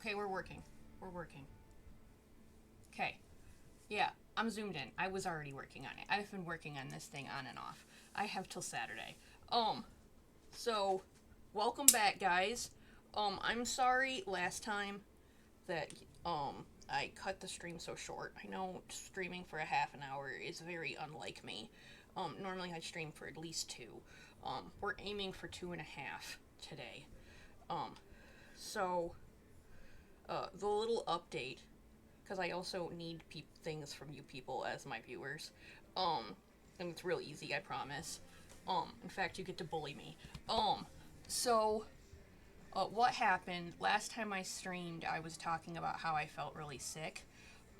Okay, we're working. We're working. Okay. Yeah, I'm zoomed in. I was already working on it. I've been working on this thing on and off. I have till Saturday. So welcome back, guys. I'm sorry last time that I cut the stream so short. I know streaming for a half an hour is very unlike me. Normally I stream for at least two. We're aiming for 2.5 today. Um, so the little update, because I also need things from you people as my viewers. And it's real easy, I promise. In fact, you get to bully me. So what happened last time I streamed? I was talking about how I felt really sick,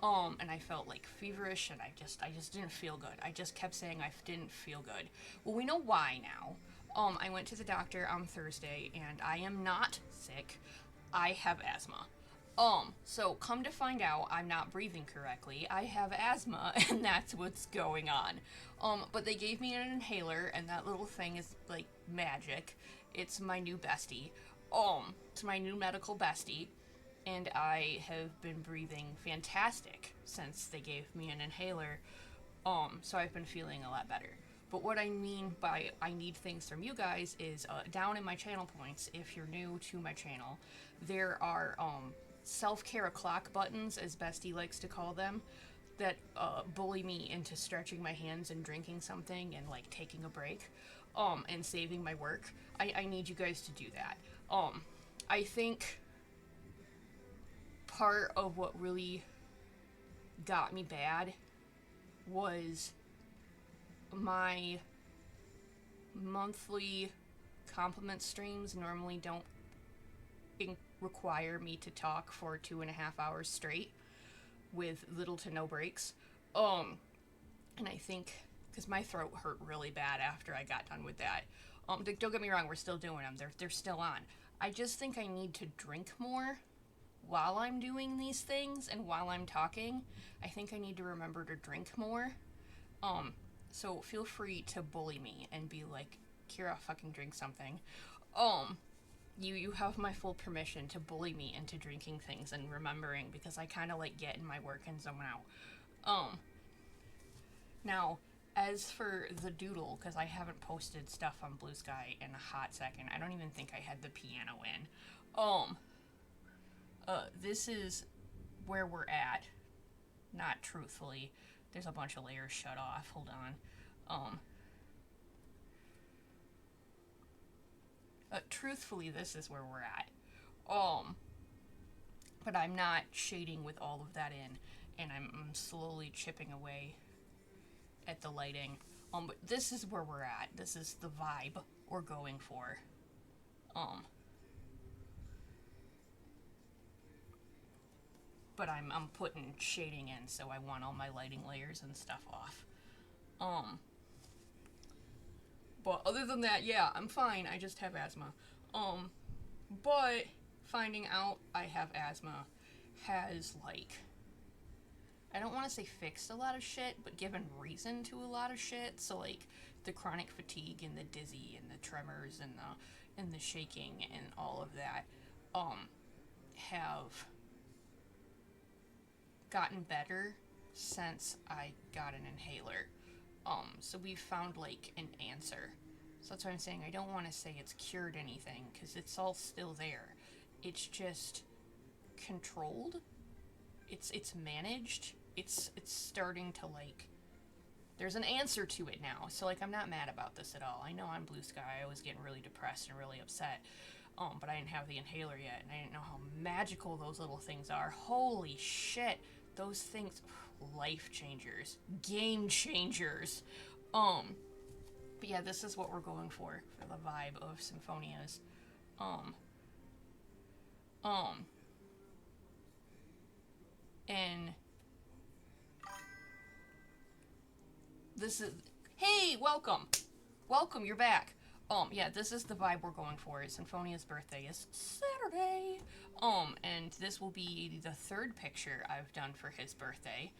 and I felt like feverish, and I just didn't feel good. I just kept saying I didn't feel good. Well, we know why now. I went to the doctor on Thursday, and I am not sick. I have asthma. So come to find out, I'm not breathing correctly. I have asthma, and that's what's going on. But they gave me an inhaler, and that little thing is like magic. It's my new bestie. It's my new medical bestie, and I have been breathing fantastic since they gave me an inhaler. So I've been feeling a lot better. But what I mean by I need things from you guys is down in my channel points, if you're new to my channel, there are self-care o'clock buttons, as Bestie likes to call them, that bully me into stretching my hands and drinking something and like taking a break, and saving my work. I need you guys to do that. I think part of what really got me bad was my monthly compliment streams normally don't require me to talk for 2.5 hours straight with little to no breaks. And I think because my throat hurt really bad after I got done with that. Don't get me wrong, we're still doing them. They're still on. I just think I need to drink more while I'm doing these things and while I'm talking. I think I need to remember to drink more. So feel free to bully me and be like, Kira, fucking drink something. You have my full permission to bully me into drinking things and remembering, because I kind of like get in my work and zone out. Now, as for the doodle, because I haven't posted stuff on Blue Sky in a hot second, I don't even think I had the piano in. This is where we're at. Not truthfully. There's a bunch of layers shut off. Hold on. Truthfully, this is where we're at. But I'm not shading with all of that in, and I'm slowly chipping away at the lighting. But this is where we're at. This is the vibe we're going for. But I'm putting shading in, so I want all my lighting layers and stuff off. But other than that, yeah, I'm fine. I just have asthma. But finding out I have asthma has, like, I don't want to say fixed a lot of shit, but given reason to a lot of shit. So, like, the chronic fatigue and the dizzy and the tremors and the shaking and all of that, have gotten better since I got an inhaler. So we've found, like, an answer. So that's why I'm saying I don't want to say it's cured anything, because it's all still there. It's just controlled. It's managed. It's starting to, like, there's an answer to it now. So, like, I'm not mad about this at all. I know on Blue Sky I was getting really depressed and really upset. But I didn't have the inhaler yet, and I didn't know how magical those little things are. Holy shit. Those things, life changers, game changers. But yeah, this is what we're going for the vibe of Sinfonias. And this is, hey, welcome, you're back. Yeah, this is the vibe we're going for. Sinfonia's birthday is Saturday. And this will be the third picture I've done for his birthday.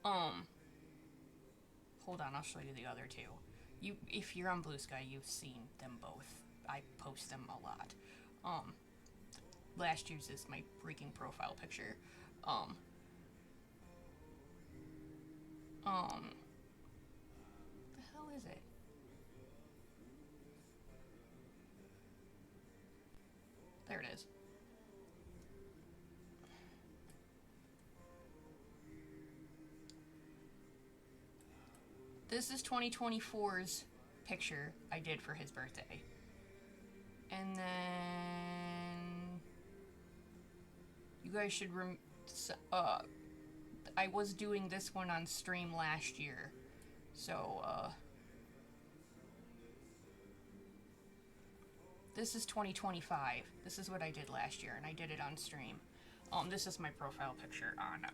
Hold on, I'll show you the other two. If you're on Blue Sky, you've seen them both. I post them a lot. last year's is my freaking profile picture. Um, the hell is it? There it is. This is 2024's picture I did for his birthday. And then you guys should I was doing this one on stream last year. So this is 2025. This is what I did last year and I did it on stream. This is my profile picture on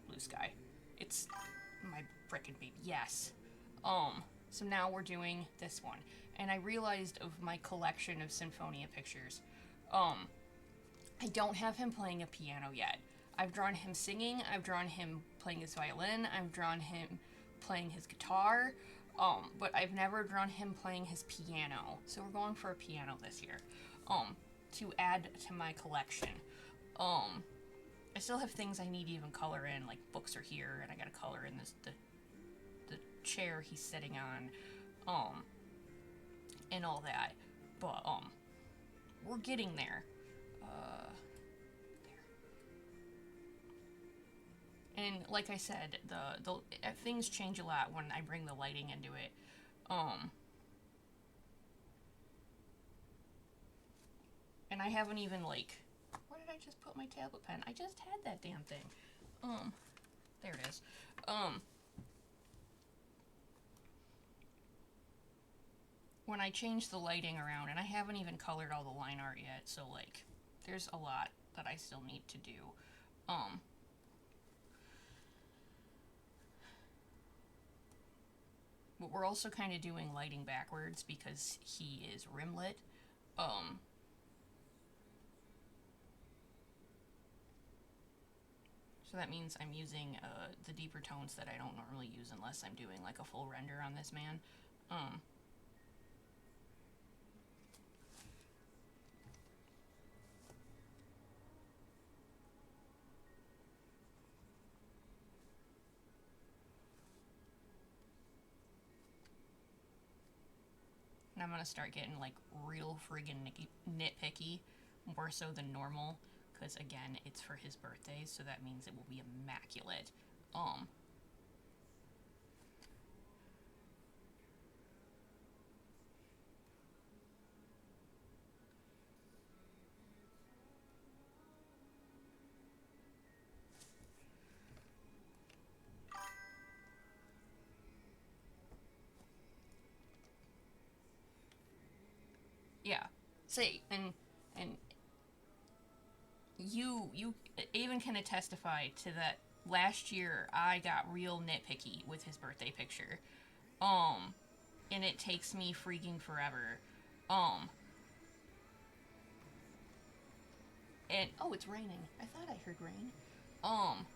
Blue Sky. It's my frickin' baby. Yes. So now we're doing this one. And I realized of my collection of Sinfonia pictures, I don't have him playing a piano yet. I've drawn him singing, I've drawn him playing his violin, I've drawn him playing his guitar, but I've never drawn him playing his piano. So we're going for a piano this year, to add to my collection. I still have things I need to even color in, like books are here, and I gotta color in the chair he's sitting on, and all that. But we're getting there. There. And like I said, the things change a lot when I bring the lighting into it. And I haven't even like, where did I just put my tablet pen? I just had that damn thing. There it is. When I change the lighting around, and I haven't even colored all the line art yet, so like, there's a lot that I still need to do. But we're also kind of doing lighting backwards because he is rimlit. So that means I'm using the deeper tones that I don't normally use unless I'm doing like a full render on this man. And I'm gonna start getting like real friggin' nitpicky, more so than normal, because again, it's for his birthday, so that means it will be immaculate. Yeah. Say, and you even can testify to that. Last year I got real nitpicky with his birthday picture, and it takes me freaking forever. um and oh, it's raining. I thought I heard rain. um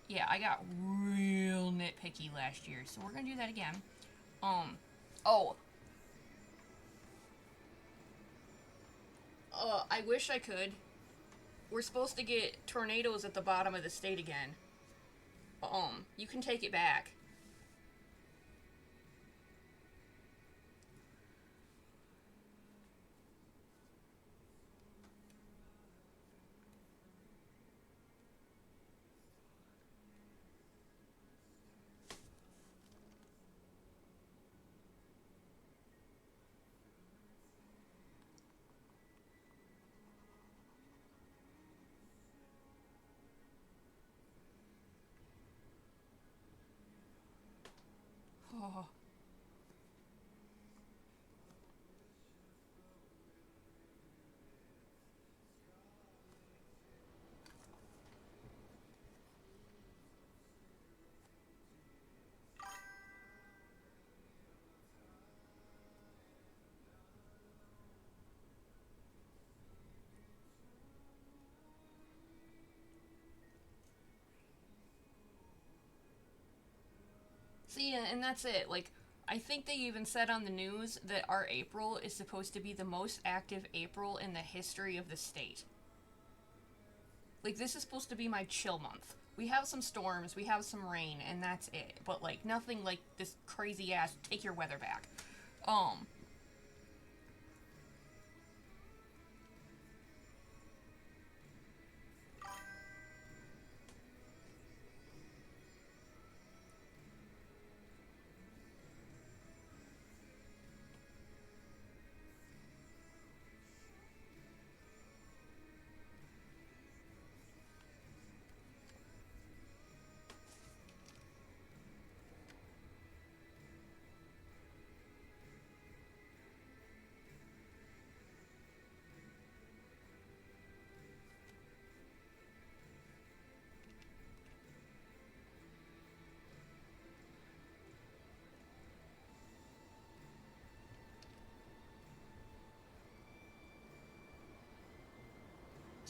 yeah, I got real nitpicky last year, so we're gonna do that again. Oh, I wish I could. We're supposed to get tornadoes at the bottom of the state again. You can take it back. Oh. See, and that's it. Like, I think they even said on the news that our April is supposed to be the most active April in the history of the state. Like, this is supposed to be my chill month. We have some storms, we have some rain, and that's it. But, like, nothing like this crazy ass take your weather back. Um,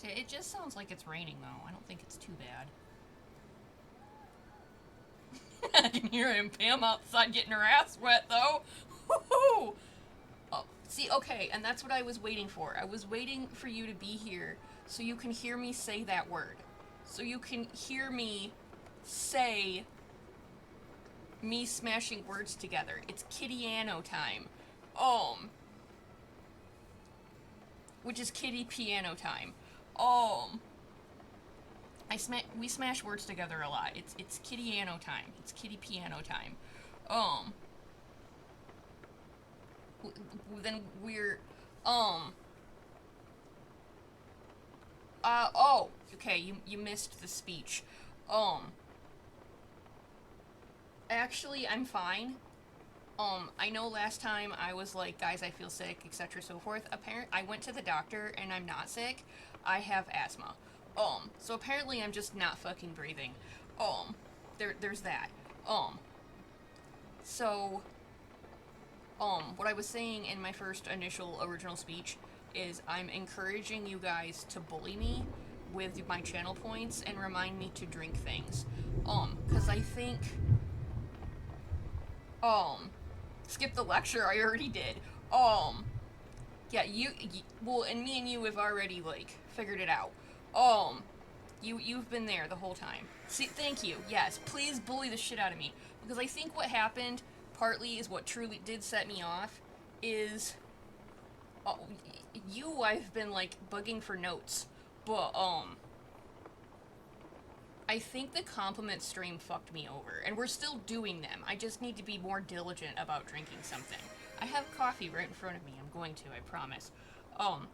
it just sounds like it's raining, though. I don't think it's too bad. I can hear him, Pam, outside getting her ass wet, though. Woohoo! Oh, see, okay, and that's what I was waiting for. I was waiting for you to be here so you can hear me say that word. So you can hear me say me smashing words together. It's Kittyano time. Which is kitty piano time. Um, we smash words together a lot. It's Kittyano time. It's kitty piano time. Um, then we're oh, okay, you missed the speech. Um, actually, I'm fine. I know last time I was like, guys, I feel sick, etc. so forth. I went to the doctor and I'm not sick. I have asthma. So apparently I'm just not fucking breathing. There's that. Um, so, what I was saying in my first initial original speech is I'm encouraging you guys to bully me with my channel points and remind me to drink things. Cause I think, um, skip the lecture, I already did. Yeah, well, and me and you have already, like, figured it out. You've been there the whole time. See, thank you, yes, please bully the shit out of me. Because I think what happened, partly, is what truly did set me off, is, I've been, like, bugging for notes, but, I think the compliment stream fucked me over, and we're still doing them. I just need to be more diligent about drinking something. I have coffee right in front of me. I'm going to, I promise. Um,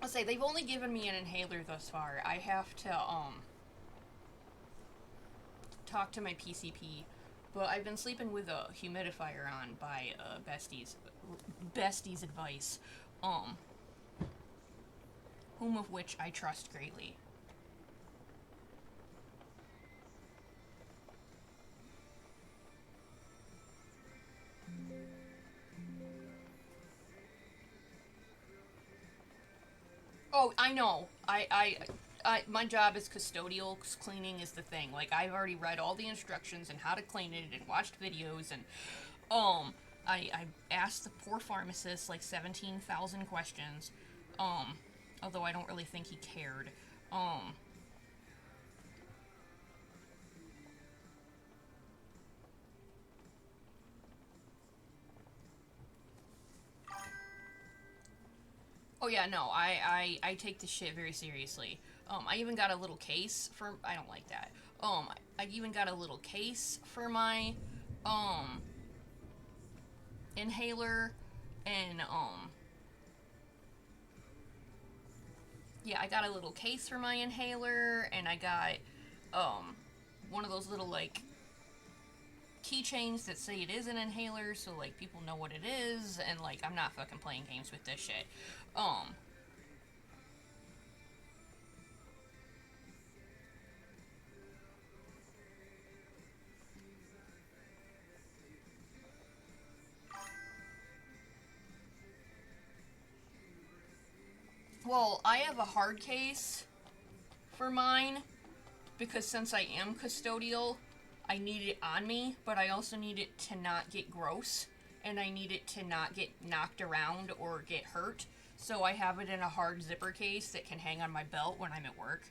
I'll say, they've only given me an inhaler thus far. I have to, talk to my PCP, but I've been sleeping with a humidifier on by, Bestie's advice, um, whom of which I trust greatly. Oh, I know. My job is custodial. 'Cause cleaning is the thing. Like, I've already read all the instructions and how to clean it and watched videos and, I asked the poor pharmacist like 17,000 questions. Um, although I don't really think he cared. Um, oh yeah, no, I take this shit very seriously. I even got a little case for, I don't like that. I even got a little case for my, um, inhaler, and yeah, I got a little case for my inhaler, and I got um one of those little like keychains that say it is an inhaler, so like people know what it is, and like I'm not fucking playing games with this shit. Um, well, I have a hard case for mine because since I am custodial, I need it on me, but I also need it to not get gross, and I need it to not get knocked around or get hurt. So I have it in a hard zipper case that can hang on my belt when I'm at work.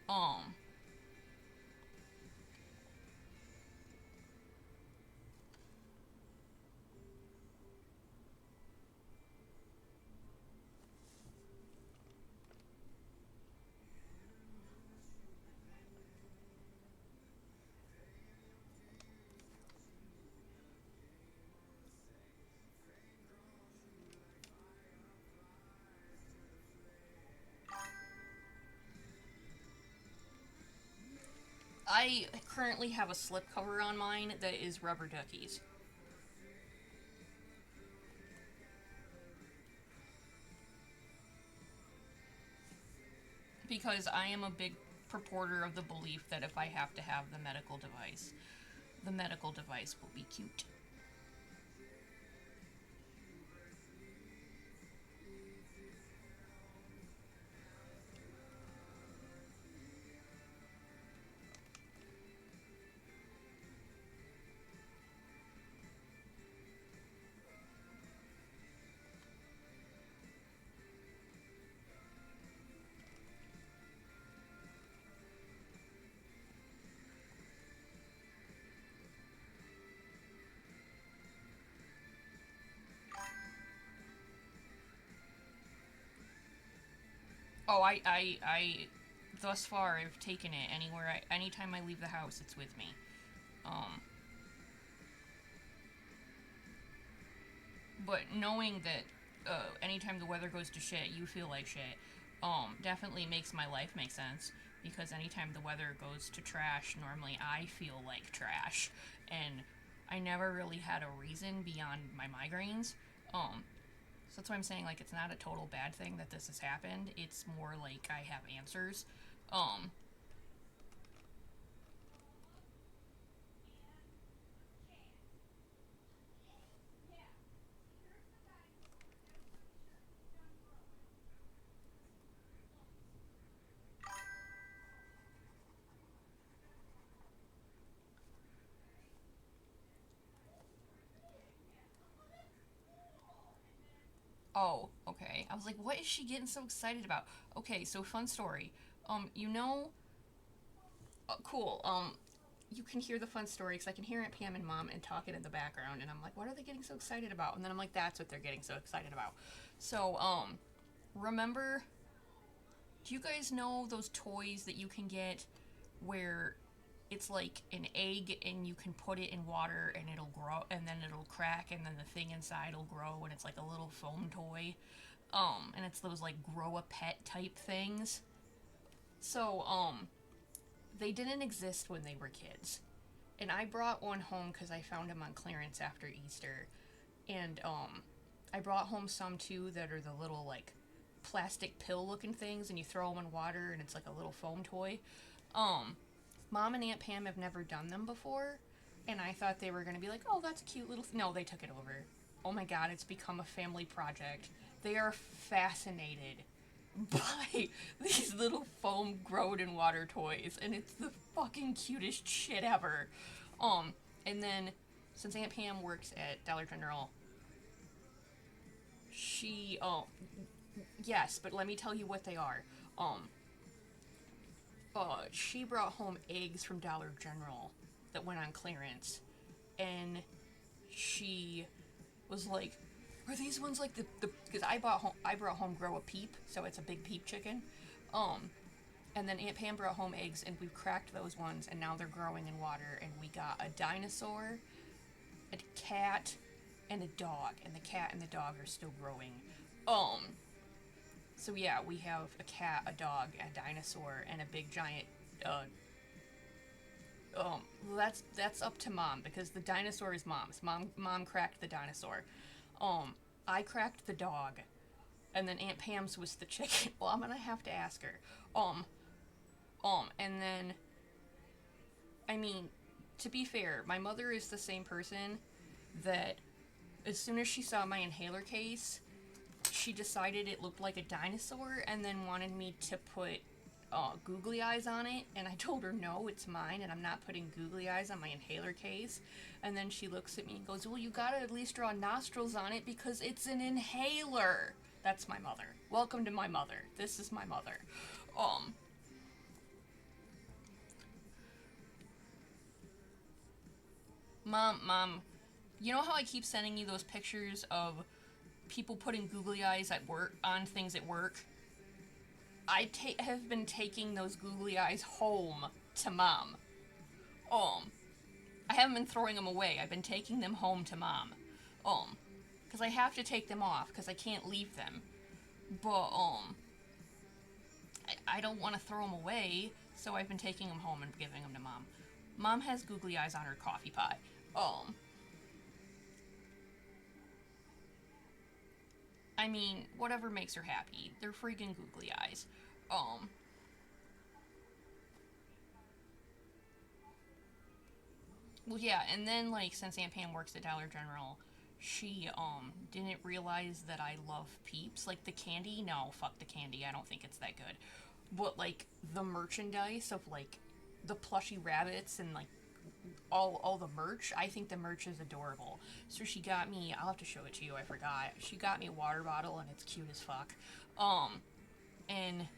Um, I currently have a slipcover on mine that is rubber duckies because I am a big purporter of the belief that if I have to have the medical device will be cute. Oh, thus far I've taken it anytime I leave the house, it's with me. Um, but knowing that anytime the weather goes to shit, you feel like shit, definitely makes my life make sense. Because anytime the weather goes to trash, normally I feel like trash, and I never really had a reason beyond my migraines. So that's why I'm saying like it's not a total bad thing that this has happened. It's more like I have answers. Um, oh, okay. I was like, what is she getting so excited about? Okay, so fun story. You know, cool. You can hear the fun story because I can hear Aunt Pam and Mom and talking in the background, and I'm like, what are they getting so excited about? And then I'm like, that's what they're getting so excited about. So, remember, do you guys know those toys that you can get where it's like an egg and you can put it in water and it'll grow and then it'll crack and then the thing inside will grow and it's like a little foam toy. And it's those like grow a pet type things. So, they didn't exist when they were kids. And I brought one home because I found them on clearance after Easter. And I brought home some too that are the little like plastic pill looking things, and you throw them in water, and it's like a little foam toy. Um, Mom and Aunt Pam have never done them before, and I thought they were gonna be like, oh, that's a cute little. No, they took it over. Oh my god, it's become a family project. They are fascinated by these little foam growed in water toys, and it's the fucking cutest shit ever. Um, and then since Aunt Pam works at Dollar General, she yes, but let me tell you what they are. Um, she brought home eggs from Dollar General that went on clearance, and she was like, "Are these ones like the?" Because I brought home Grow a Peep, so it's a big peep chicken. Um, and then Aunt Pam brought home eggs, and we've cracked those ones, and now they're growing in water. And we got a dinosaur, a cat, and a dog, and the cat and the dog are still growing. Um, so yeah, we have a cat, a dog, a dinosaur, and a big giant. Uh, that's up to mom because the dinosaur is mom's. Mom cracked the dinosaur. Um, I cracked the dog, and then Aunt Pam's was the chicken. Well, I'm gonna have to ask her. Um, and then, I mean, to be fair, my mother is the same person that as soon as she saw my inhaler case, she decided it looked like a dinosaur and then wanted me to put googly eyes on it. And I told her, no, it's mine, and I'm not putting googly eyes on my inhaler case. And then she looks at me and goes, well, you gotta at least draw nostrils on it because it's an inhaler. That's my mother. Welcome to my mother. This is my mother. Um, Mom, you know how I keep sending you those pictures of people putting googly eyes at work on things at work? Have been taking those googly eyes home to mom. Um, I haven't been throwing them away. I've been taking them home to mom. Um, because I have to take them off because I can't leave them. But I don't want to throw them away, so I've been taking them home and giving them to mom. Mom has googly eyes on her coffee pot. Um, I mean, whatever makes her happy. They're freaking googly eyes. Um, well, yeah, and then, like, since Aunt Pam works at Dollar General, she, didn't realize that I love Peeps. Like, the candy, no, fuck the candy, I don't think it's that good. But, like, the merchandise of, like, the plushy rabbits and, like, all the merch, I think the merch is adorable. So she got me, I'll have to show it to you, I forgot. She got me a water bottle, and it's cute as fuck. Um, and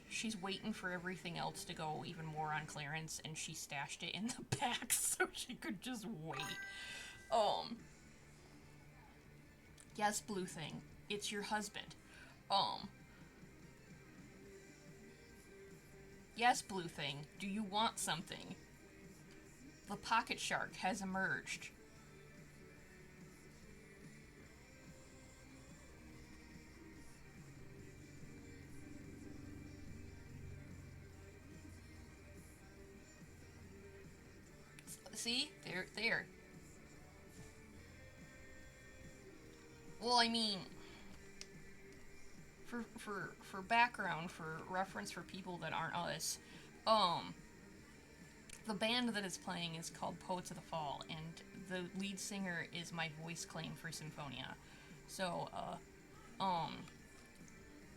she's waiting for everything else to go even more on clearance, and she stashed it in the back so she could just wait. Um, yes, blue thing, it's your husband. Um, yes, blue thing, do you want something? The pocket shark has emerged. See? There. Well, I mean, for background, for reference for people that aren't us, um, the band that is playing is called Poets of the Fall, and the lead singer is my voice claim for Sinfonia. So,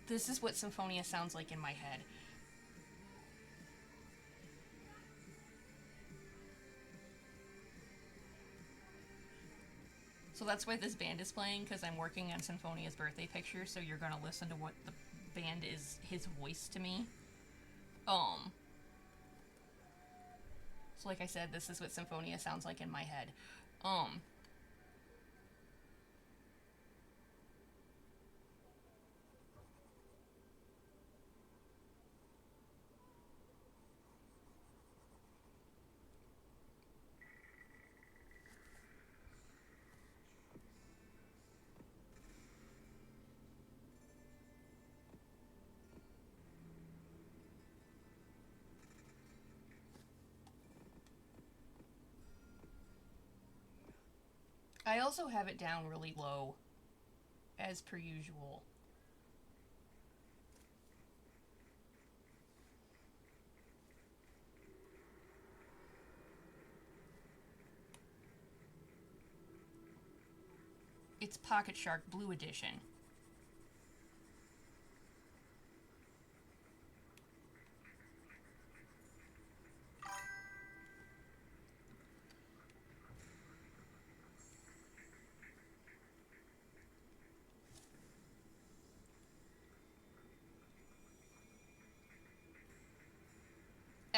this is what Sinfonia sounds like in my head. So that's why this band is playing, because I'm working on Sinfonia's birthday picture, so you're gonna listen to what the band is, his voice to me. Um, so like I said, this is what Sinfonia sounds like in my head. Um, I also have it down really low, as per usual. It's Pocket Shark Blue Edition.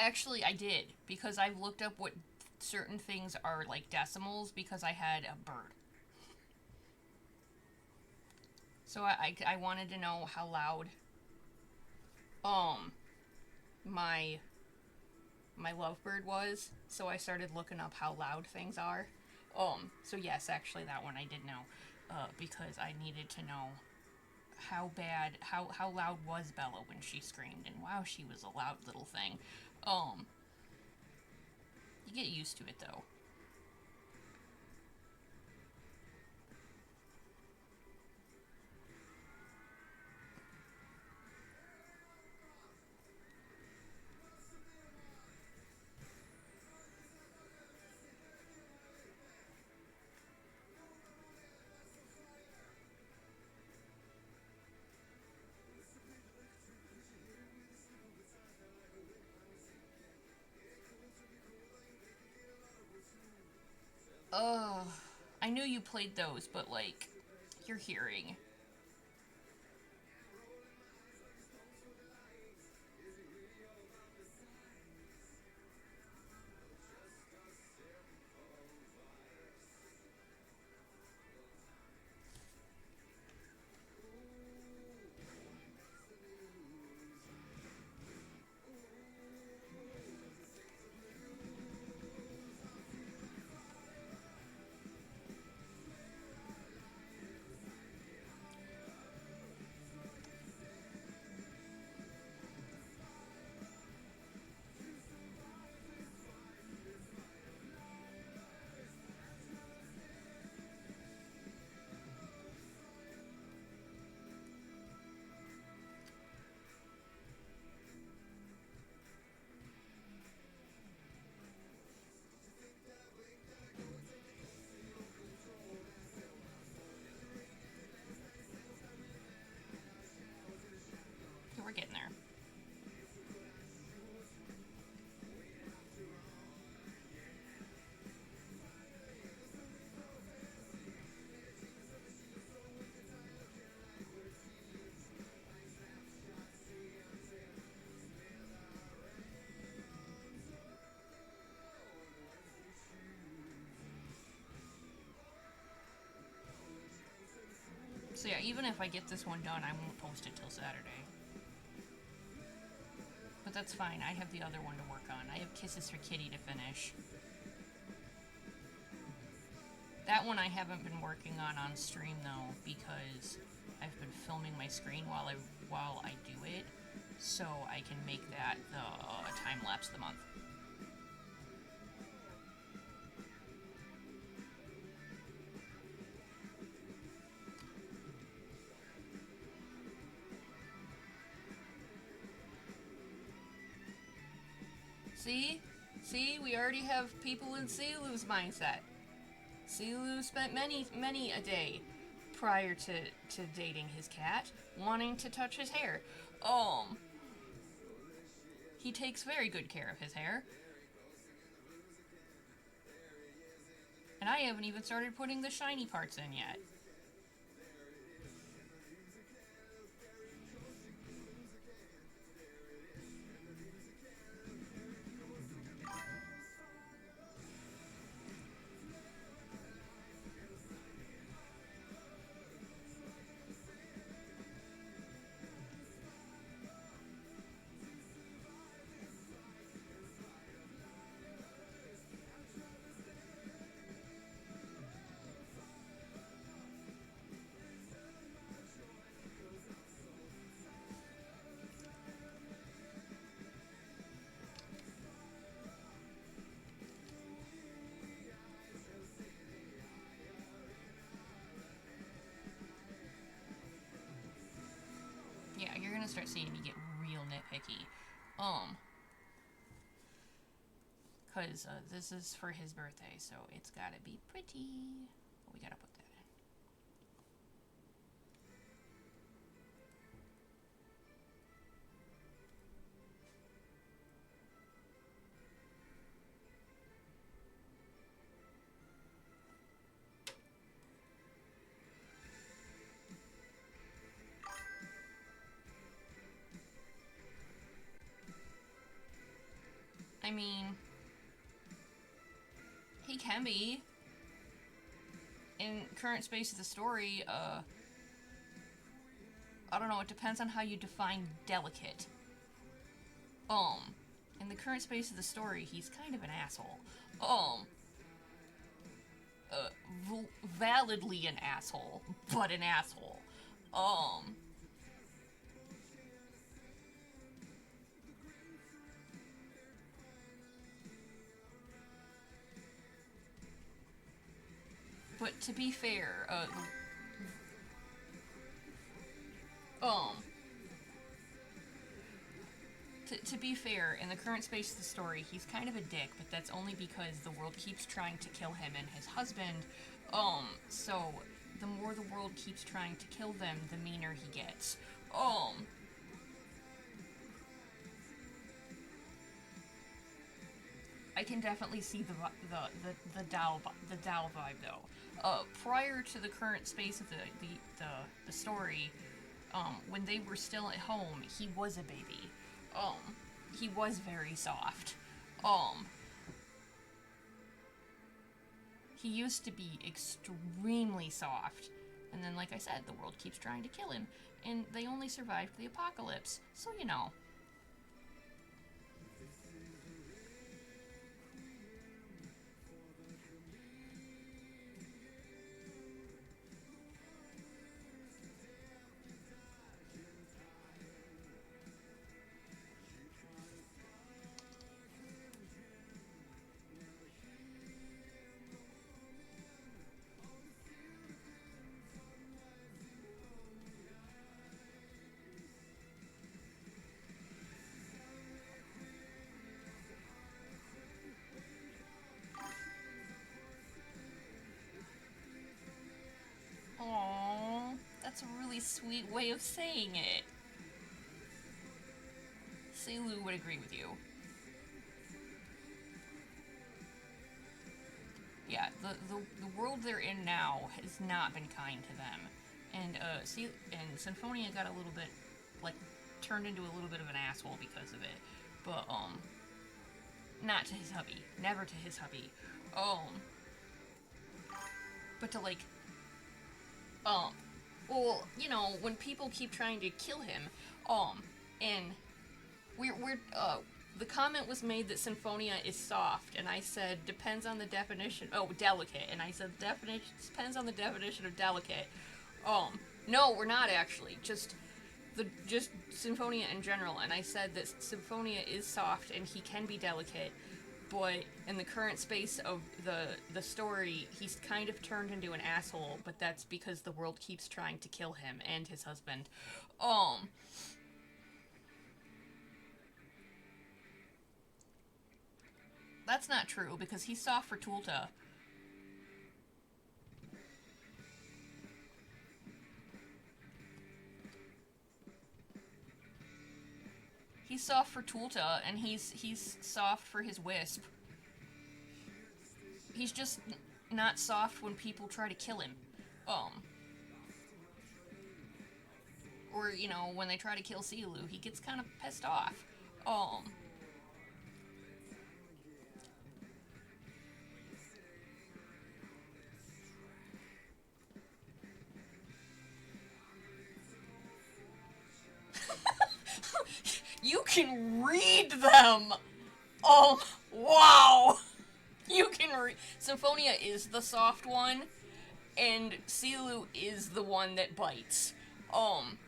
Actually, I did, because I've looked up what certain things are like decimals because I had a bird. So I wanted to know how loud um my my lovebird was, so I started looking up how loud things are. So yes, actually that one I did know, because I needed to know how bad, how loud was Bella when she screamed, and wow, she was a loud little thing. Um, you get used to it though. Ugh, I knew you played those, but like, your hearing. We're getting there. So yeah, even if I get this one done, I won't post it till Saturday. But that's fine. I have the other one to work on. I have Kisses for Kitty to finish. That one I haven't been working on stream though, because I've been filming my screen while I do it, so I can make that the time lapse of the month. See? See, we already have people in Silu's mindset. Silu spent many a day prior to dating his cat, wanting to touch his hair. He takes very good care of his hair. And I haven't even started putting the shiny parts in yet. Yeah, you're gonna start seeing me get real nitpicky. Because this is for his birthday, so it's gotta be pretty. We gotta put that in. I mean, he can be. In current space of the story, I don't know, it depends on how you define delicate. In the current space of the story, he's kind of an asshole. Um, validly an asshole, but an asshole. Um, but to be fair, um, to be fair, in the current space of the story, he's kind of a dick, but that's only because the world keeps trying to kill him and his husband. So the more the world keeps trying to kill them, the meaner he gets. Um, I can definitely see the Dal vibe though. Prior to the current space of the story, when they were still at home, he was a baby. He was very soft. Um, he used to be extremely soft, and then, like I said, the world keeps trying to kill him, and they only survived the apocalypse. So you know. Aww, that's a really sweet way of saying it. Selu would agree with you. Yeah, the world they're in now has not been kind to them, and Sinfonia got a little bit like turned into a little bit of an asshole because of it, but not to his hubby, never to his hubby, um, but to like um, well, you know, when people keep trying to kill him, um, and we're the comment was made that Sinfonia is soft, and I said depends on the definition. Oh, delicate, and I said definition depends on the definition of delicate. No, we're not actually. Just Sinfonia in general, and I said that Sinfonia is soft and he can be delicate, but in the current space of the story, he's kind of turned into an asshole. But that's because the world keeps trying to kill him and his husband. Um, that's not true because he's soft for Tulta. He's soft for Tulta, and he's soft for his wisp. He's just not soft when people try to kill him. Um, or you know when they try to kill Silu, he gets kind of pissed off. Um, you can read them. Wow. You can read. Symphonia is the soft one, and Silu is the one that bites. Um,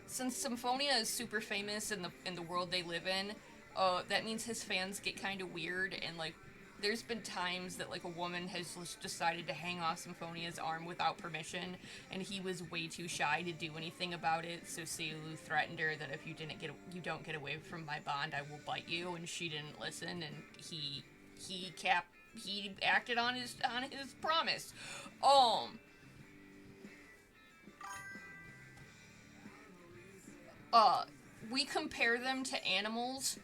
since Symphonia is super famous in the world they live in, that means his fans get kind of weird and like. There's been times that like a woman has just decided to hang off Symphonia's arm without permission, and he was way too shy to do anything about it. So Seulu threatened her that if you don't get away from my bond, I will bite you. And she didn't listen, and he acted on his promise. Um, uh, we compare them to animals,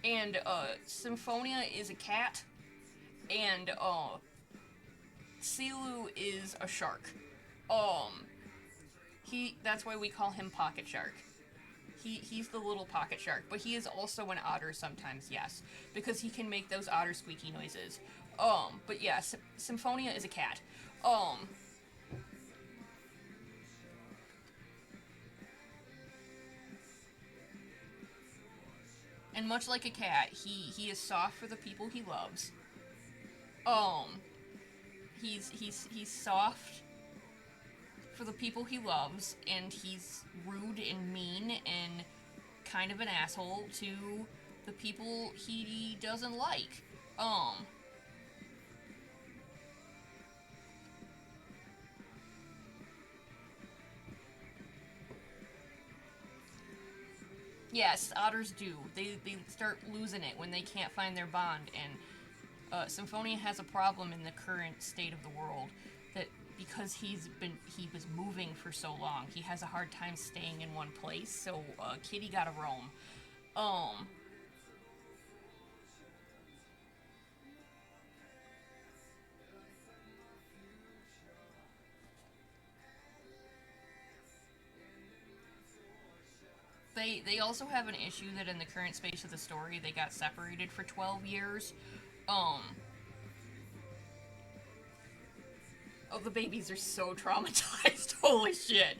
and Symphonia is a cat, and Silu is a shark. Um, that's why we call him Pocket Shark. He's the little pocket shark, but he is also an otter sometimes, yes, because he can make those otter squeaky noises. But yeah, Symphonia is a cat. Um, and much like a cat, he is soft for the people he loves. Um, He's soft for the people he loves, and he's rude and mean and kind of an asshole to the people he doesn't like. Um, yes, otters do. They start losing it when they can't find their bond, and Symphonia has a problem in the current state of the world that because he was moving for so long, he has a hard time staying in one place. So Kitty got to roam. Um, they also have an issue that in the current space of the story they got separated for 12 years. Um, oh, the babies are so traumatized. Holy shit.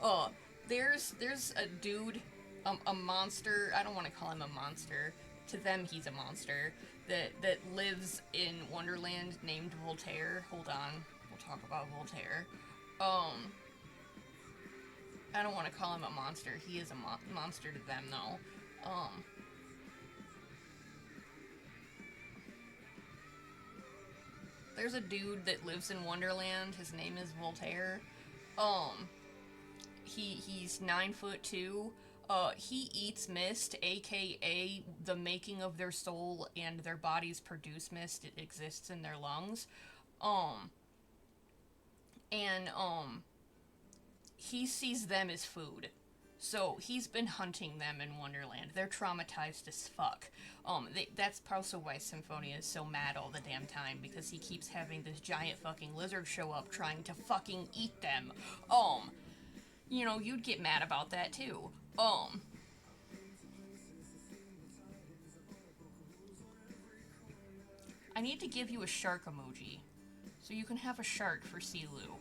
Uh, there's a dude, a monster. I don't want to call him a monster. To them, he's a monster that lives in Wonderland named Voltaire. Hold on, we'll talk about Voltaire. Um, I don't want to call him a monster. He is a monster to them, though. There's a dude that lives in Wonderland. His name is Voltaire. Um, he's 9'2". He eats mist, aka the making of their soul and their bodies produce mist. It exists in their lungs. Um, and he sees them as food. So he's been hunting them in Wonderland. They're traumatized as fuck. That's also why Symphonia is so mad all the damn time, because he keeps having this giant fucking lizard show up trying to fucking eat them. You'd get mad about that too. I need to give you a shark emoji, so you can have a shark for Silu.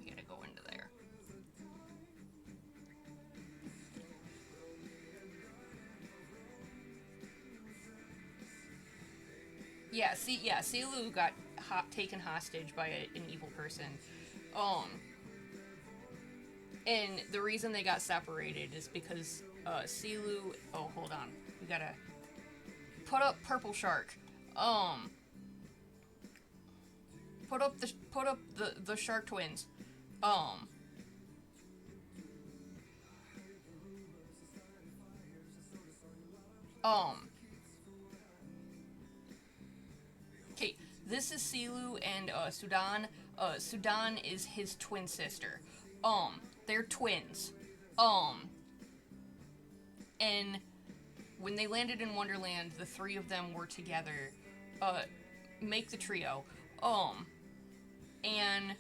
We gotta go into there. Silu got taken hostage by an evil person. Um, and the reason they got separated is because Silu. Oh, hold on. We gotta put up purple shark. Um, put up the shark twins. Um, um. Okay, this is Silu and Sudan. Sudan is his twin sister. They're twins. Um, and when they landed in Wonderland, the three of them were together. Uh, make the trio. Um, and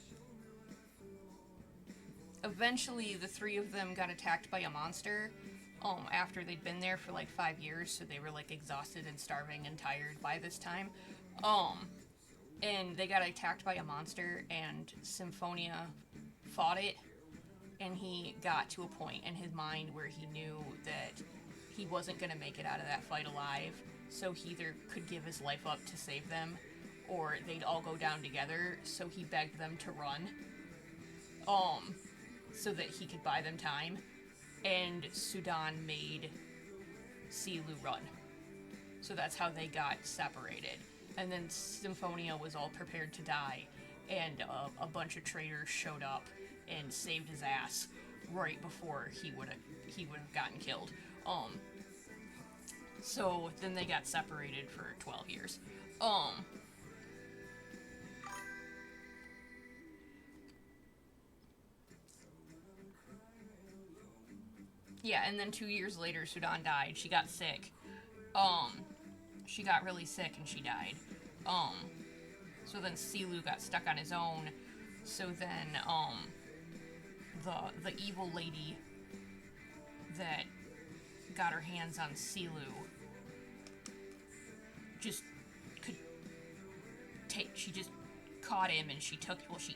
eventually the three of them got attacked by a monster. After they'd been there for like 5 years, so they were like exhausted and starving and tired by this time. Um, and they got attacked by a monster, and Symphonia fought it, and he got to a point in his mind where he knew that he wasn't going to make it out of that fight alive, so he either could give his life up to save them, or they'd all go down together, so he begged them to run, so that he could buy them time, and Sudan made Silu run. So that's how they got separated. And then Symphonia was all prepared to die, and a bunch of traitors showed up and saved his ass right before he would have gotten killed. So then they got separated for 12 years. Yeah, and then 2 years later, Sudan died. She got sick. Um, she got really sick and she died. Um, so then Silu got stuck on his own. So then, the evil lady that got her hands on Silu just could she just caught him and she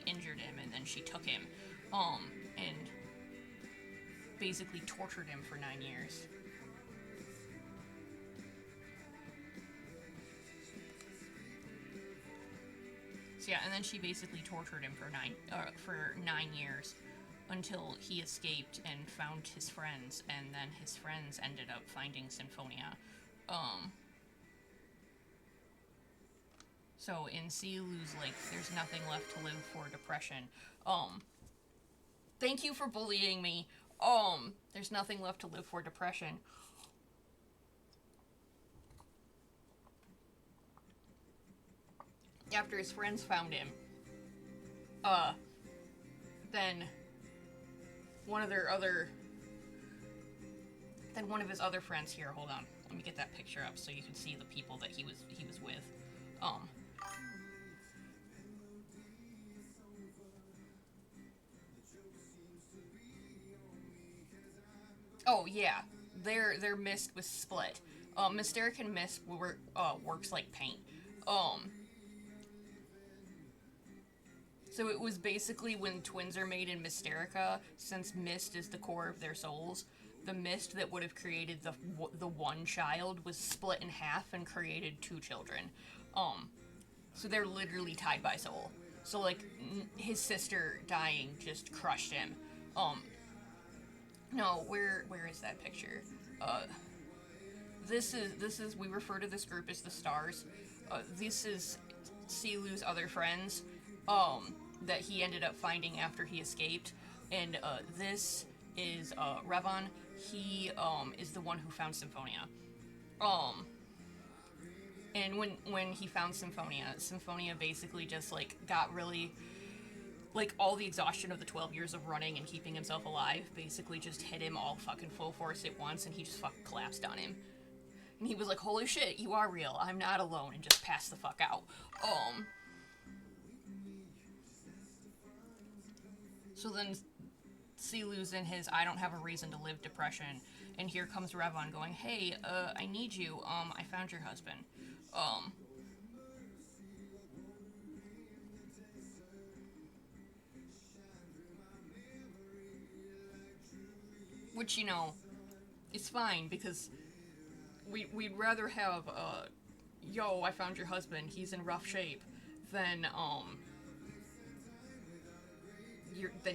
injured him and then she took him, and basically tortured him for 9 years. So yeah, and then she basically tortured him for 9 years until he escaped and found his friends, and then his friends ended up finding Sinfonia. So in Silu's, like, there's nothing left to live for depression. Thank you for bullying me. There's nothing left to live for depression. After his friends found him, then one of his other friends here, hold on, let me get that picture up so you can see the people that he was with. Oh yeah, their mist was split. Mysterican mist works like paint. So it was basically when twins are made in Mysterica, since mist is the core of their souls, the mist that would have created the one child was split in half and created 2 children. So they're literally tied by soul. So like his sister dying just crushed him. No, where is that picture? This is we refer to this group as the Stars. This is Silu's other friends, that he ended up finding after he escaped, and this is Revon. He is the one who found Sinfonia. And when he found Sinfonia basically just like got really, like, all the exhaustion of the 12 years of running and keeping himself alive basically just hit him all fucking full force at once, and he just fucking collapsed on him. And he was like, holy shit, you are real, I'm not alone, and just passed the fuck out. So then Silu's in his I don't have a reason to live depression, and here comes Revon going, hey, I need you, I found your husband. Which, you know, is fine, because we'd rather have, yo, I found your husband, he's in rough shape, than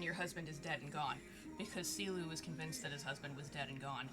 your husband is dead and gone. Because Silu was convinced that his husband was dead and gone.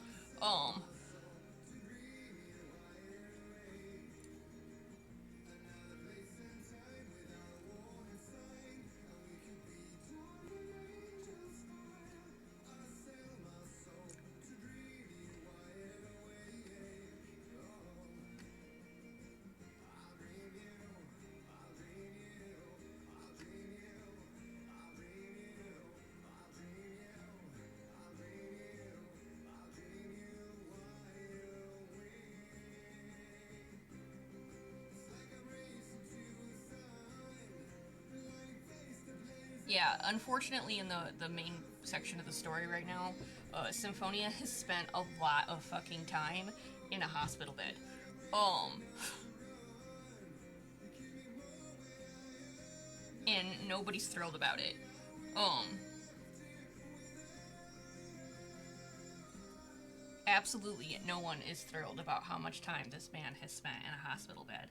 Yeah, unfortunately, in the main section of the story right now, Sinfonia has spent a lot of fucking time in a hospital bed. And nobody's thrilled about it. Absolutely no one is thrilled about how much time this man has spent in a hospital bed.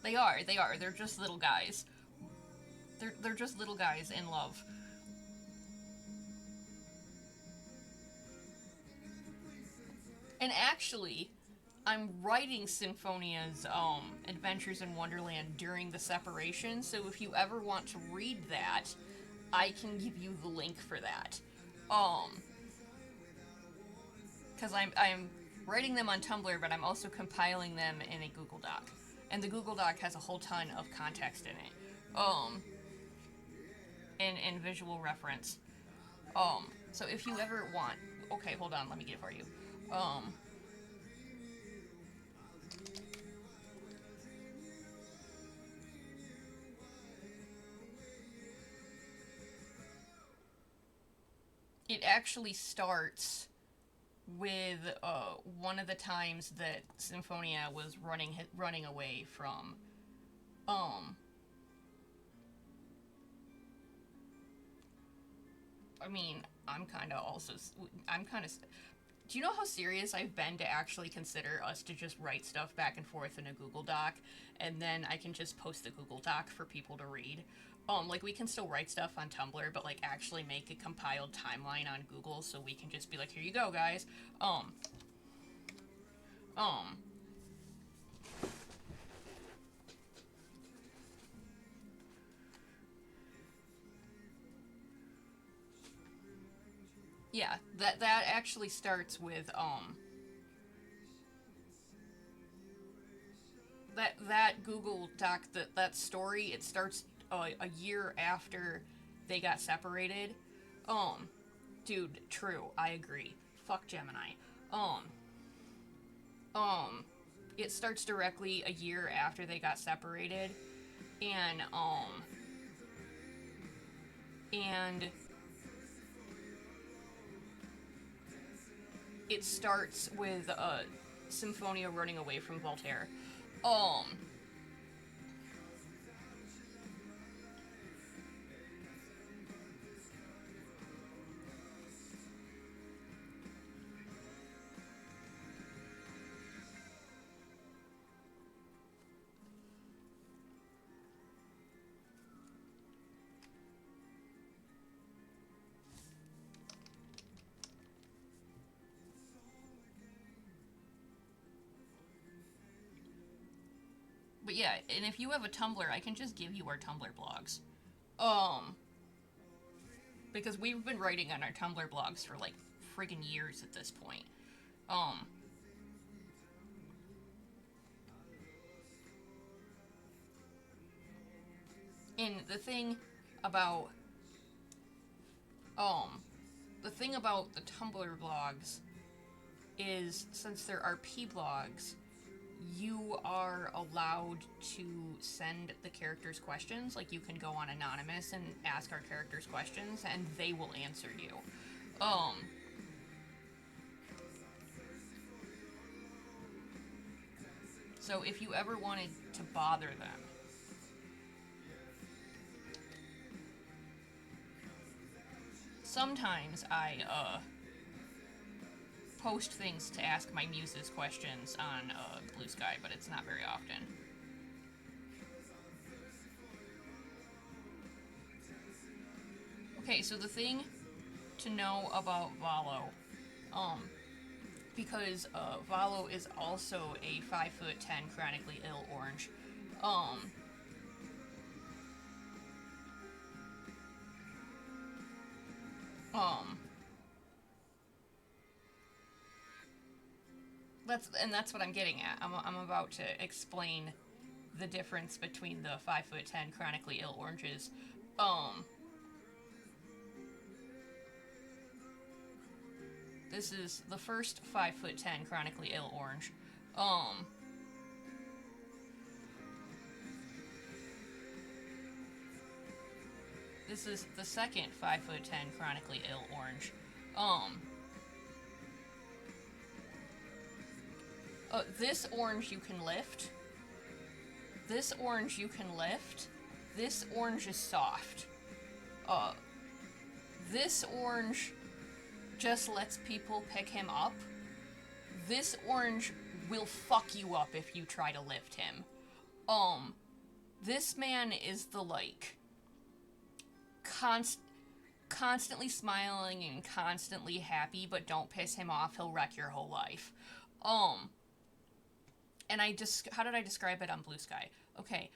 They are. They're just little guys. They're just little guys in love. And actually, I'm writing Sinfonia's Adventures in Wonderland during the separation, so if you ever want to read that, I can give you the link for that. Because I'm writing them on Tumblr, but I'm also compiling them in a Google Doc. And the Google Doc has a whole ton of context in it. And visual reference. So if you ever want... Okay, hold on, let me get it for you. it actually starts with one of the times that Sinfonia was running away from um I mean, I'm kind of do you know how serious I've been to actually consider us to just write stuff back and forth in a Google Doc, and then I can just post the Google Doc for people to read? Like, we can still write stuff on Tumblr, but, like, actually make a compiled timeline on Google so we can just be like, here you go, guys. Um, um, yeah, that actually starts with, that Google Doc, that story, it starts a year after they got separated. Um, Dude, true, I agree. Fuck Gemini. Um, um, it starts directly a year after they got separated, and and it starts with Symphonia running away from Voltaire. Um, but yeah, and if you have a Tumblr, I can just give you our Tumblr blogs. Um, because we've been writing on our Tumblr blogs for like friggin' years at this point. Um, and about um the thing about the Tumblr blogs is, since they're RP blogs, you are allowed to send the characters questions. Like, you can go on anonymous and ask our characters questions, and they will answer you. Um, so if you ever wanted to bother them, sometimes I post things to ask my muses questions on Blue Sky, but it's not very often. Okay, so the thing to know about Valo, um, because Valo is also a 5'10" chronically ill orange. Um, um, that's what I'm getting at. I'm about to explain the difference between the 5'10" chronically ill oranges. Um, this is the first 5'10" chronically ill orange. Um, this is the second 5'10" chronically ill orange. Um, this orange you can lift. This orange you can lift. This orange is soft. Uh, this orange just lets people pick him up. This orange will fuck you up if you try to lift him. This man is the, like, constantly smiling and constantly happy, but don't piss him off, he'll wreck your whole life. And how did I describe it on Blue Sky? Okay,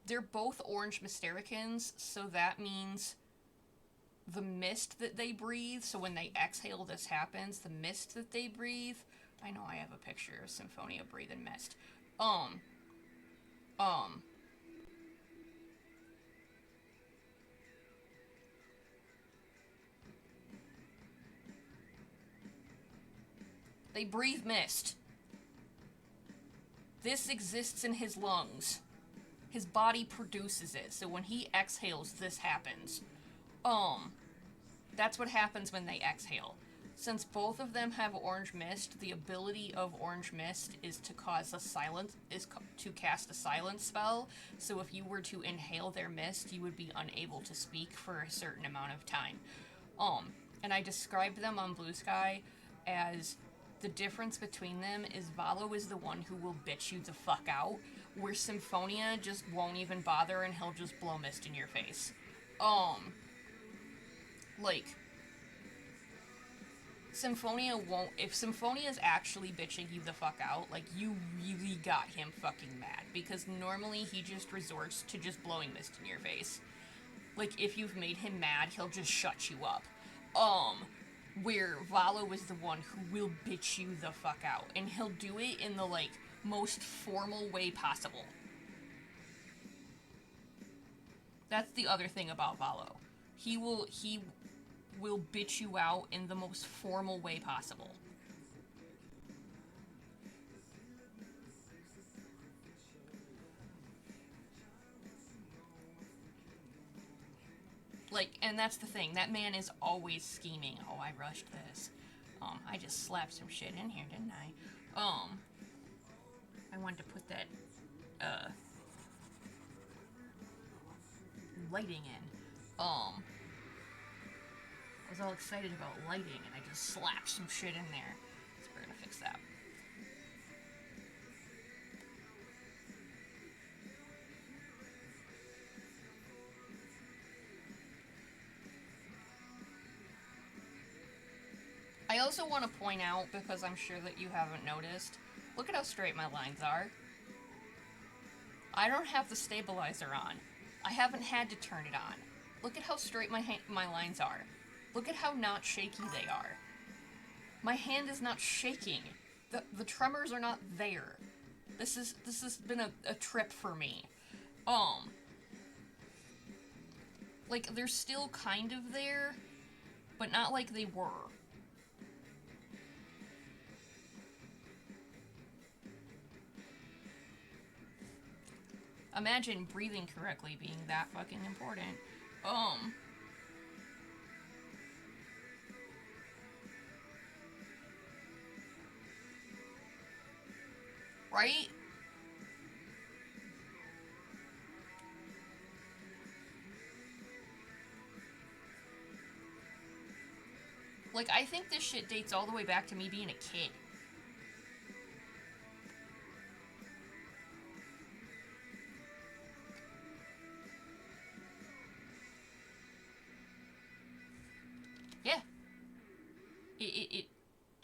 they're both orange Mystericans, so that means the mist that they breathe, so when they exhale this happens, the mist that they breathe, I know I have a picture of Symphonia breathing mist. Um, um, they breathe mist. This exists in his lungs. His body produces it, so when he exhales, this happens. Um, That's what happens when they exhale. Since both of them have orange mist, the ability of orange mist is to to cast a silence spell. So if you were to inhale their mist, you would be unable to speak for a certain amount of time. And I described them on Blue Sky as the difference between them is Valo is the one who will bitch you the fuck out, where Symphonia just won't even bother and he'll just blow mist in your face. Like, Symphonia won't. If Symphonia is actually bitching you the fuck out, like, you really got him fucking mad. Because normally he just resorts to just blowing mist in your face. Like, if you've made him mad, he'll just shut you up. Where Valo is the one who will bitch you the fuck out. And he'll do it in the, like, most formal way possible. That's the other thing about Valo. He will bitch you out in the most formal way possible. Like, and that's the thing. That man is always scheming. Oh, I rushed this. I just slapped some shit in here, didn't I? I wanted to put that, lighting in. I was all excited about lighting, and I just slapped some shit in there. So we're gonna fix that. I also want to point out, because I'm sure that you haven't noticed, look at how straight my lines are. I don't have the stabilizer on. I haven't had to turn it on. Look at how straight my lines are. Look at how not shaky they are. My hand is not shaking. The tremors are not there. This has been a trip for me. Like, they're still kind of there, but not like they were. Imagine breathing correctly being that fucking important. Right? Like, I think this shit dates all the way back to me being a kid. Yeah. It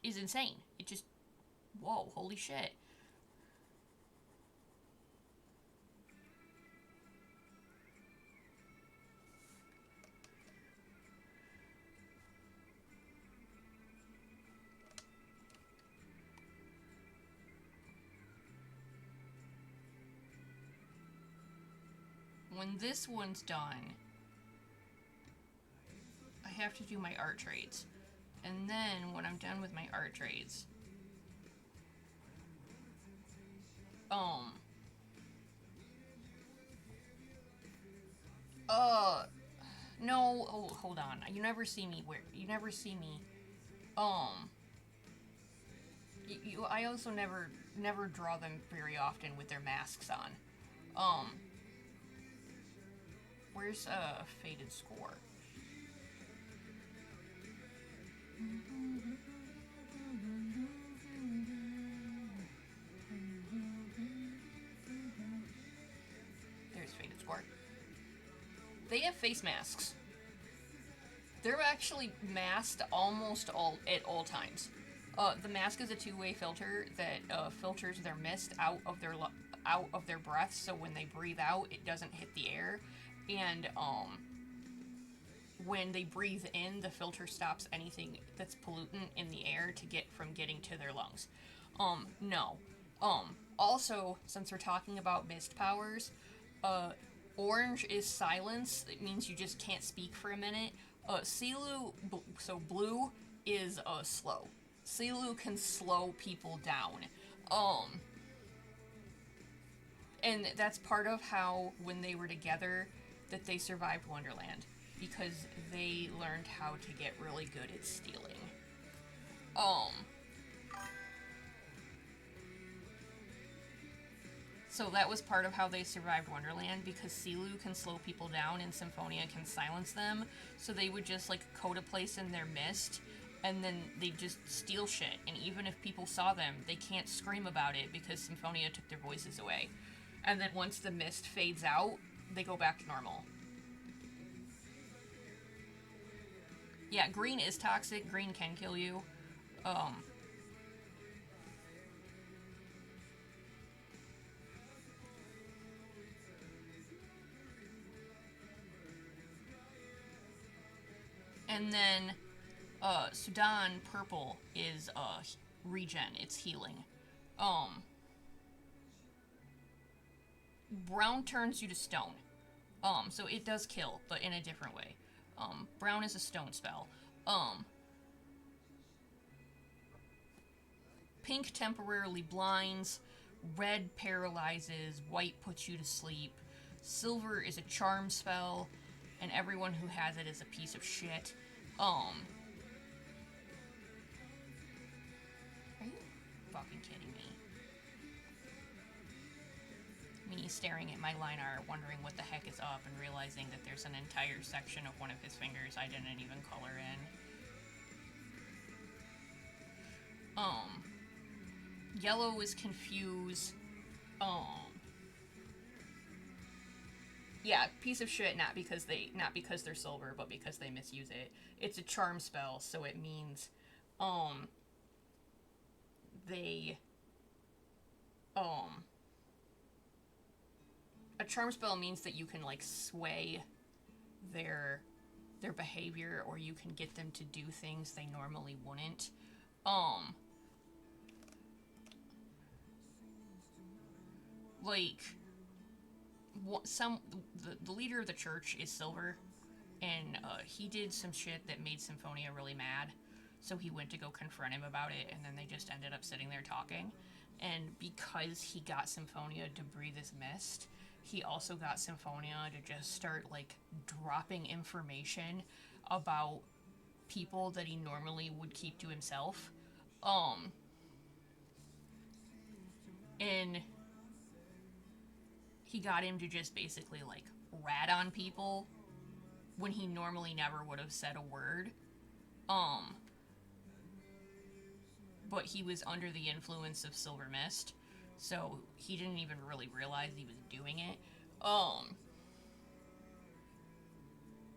is insane. It just... Whoa, holy shit. When this one's done, I have to do my art trades. And then, when I'm done with my art trades, no, oh, hold on. You never see me I also never draw them very often with their masks on. Where's Faded Score? There's Faded Score. They have face masks. They're actually masked almost at all times. The mask is a two-way filter that filters their mist out of their breath, so when they breathe out, it doesn't hit the air. And when they breathe in, the filter stops anything that's pollutant in the air to get from getting to their lungs. No. Also, since we're talking about mist powers, orange is silence. It means you just can't speak for a minute. Silu, so blue is slow. Silu can slow people down. And that's part of how, when they were together, that they survived Wonderland. because they learned how to get really good at stealing. So that was part of how they survived Wonderland, because Silu can slow people down and Symphonia can silence them. So they would just like coat a place in their mist, and then they just steal shit. And even if people saw them, they can't scream about it because Symphonia took their voices away. And then once the mist fades out, they go back to normal. Yeah, green is toxic. Green can kill you. And then Sudan purple is regen. It's healing. Brown turns you to stone. So it does kill, but in a different way. Brown is a stone spell. Pink temporarily blinds. Red paralyzes. White puts you to sleep. Silver is a charm spell, and everyone who has it is a piece of shit. Are you fucking kidding me? Me staring at my line art, wondering what the heck is up, and realizing that there's an entire section of one of his fingers I didn't even color in. Yellow is confuse. Yeah, piece of shit, not because they're silver, but because they misuse it. It's a charm spell, so it means, a charm spell means that you can, like, sway their behavior, or you can get them to do things they normally wouldn't. Like, the leader of the church is silver, and he did some shit that made Symphonia really mad, so he went to go confront him about it, and then they just ended up sitting there talking. And because he got Symphonia to breathe his mist, he also got Symphonia to just start, like, dropping information about people that he normally would keep to himself. And he got him to just basically, like, rat on people when he normally never would have said a word. But he was under the influence of Silver Mist, so he didn't even really realize he was doing it.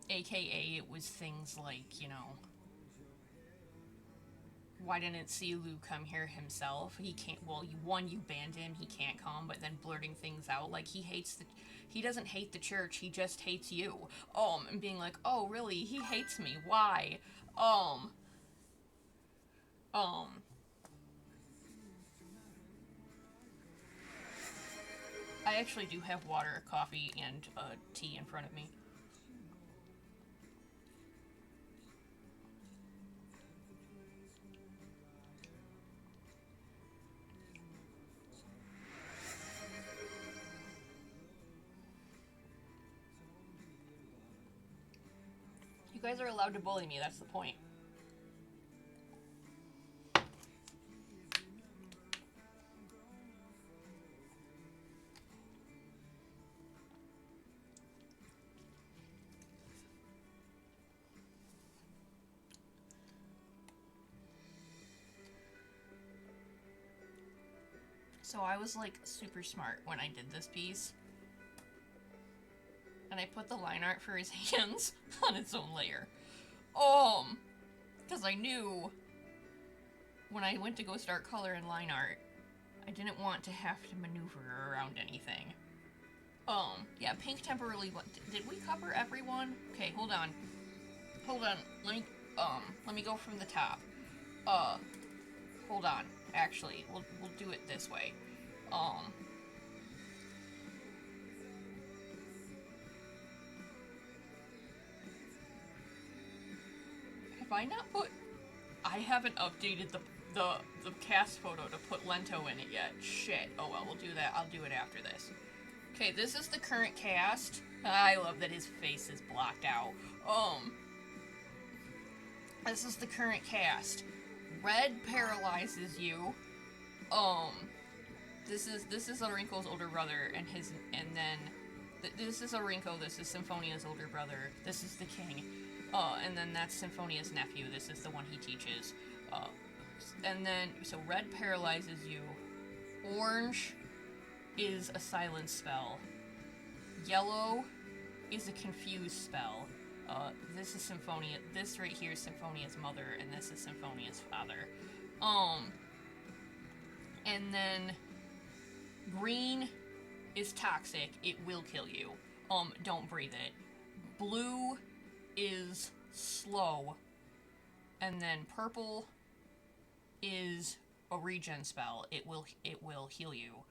AKA, it was things like, you know, why didn't Silu come here himself? He can't, well, you banned him, he can't come, but then blurting things out, like, he doesn't hate the church, he just hates you. And being like, oh, really, he hates me, why? I actually do have water, coffee, and tea in front of me. You guys are allowed to bully me, that's the point. So I was, like, super smart when I did this piece. And I put the line art for his hands on its own layer. Because I knew when I went to go start coloring line art, I didn't want to have to maneuver around anything. Yeah, pink temporarily, did we cover everyone? Okay, hold on. Let me go from the top. Hold on. Actually, we'll do it this way. Have I not put... I haven't updated the cast photo to put Lento in it yet. Shit. Oh well, we'll do that. I'll do it after this. Okay, this is the current cast. I love that his face is blocked out. This is the current cast. Red paralyzes you. This is Arinko's older brother, and then this is Arinko. This is Sinfonia's older brother. This is the king. And then that's Sinfonia's nephew. This is the one he teaches. And then so red paralyzes you. Orange is a silence spell. Yellow is a confuse spell. This is Sinfonia. This right here is Sinfonia's mother, and this is Sinfonia's father. And then green is toxic. It will kill you. Don't breathe it. Blue is slow. And then purple is a regen spell. It will heal you.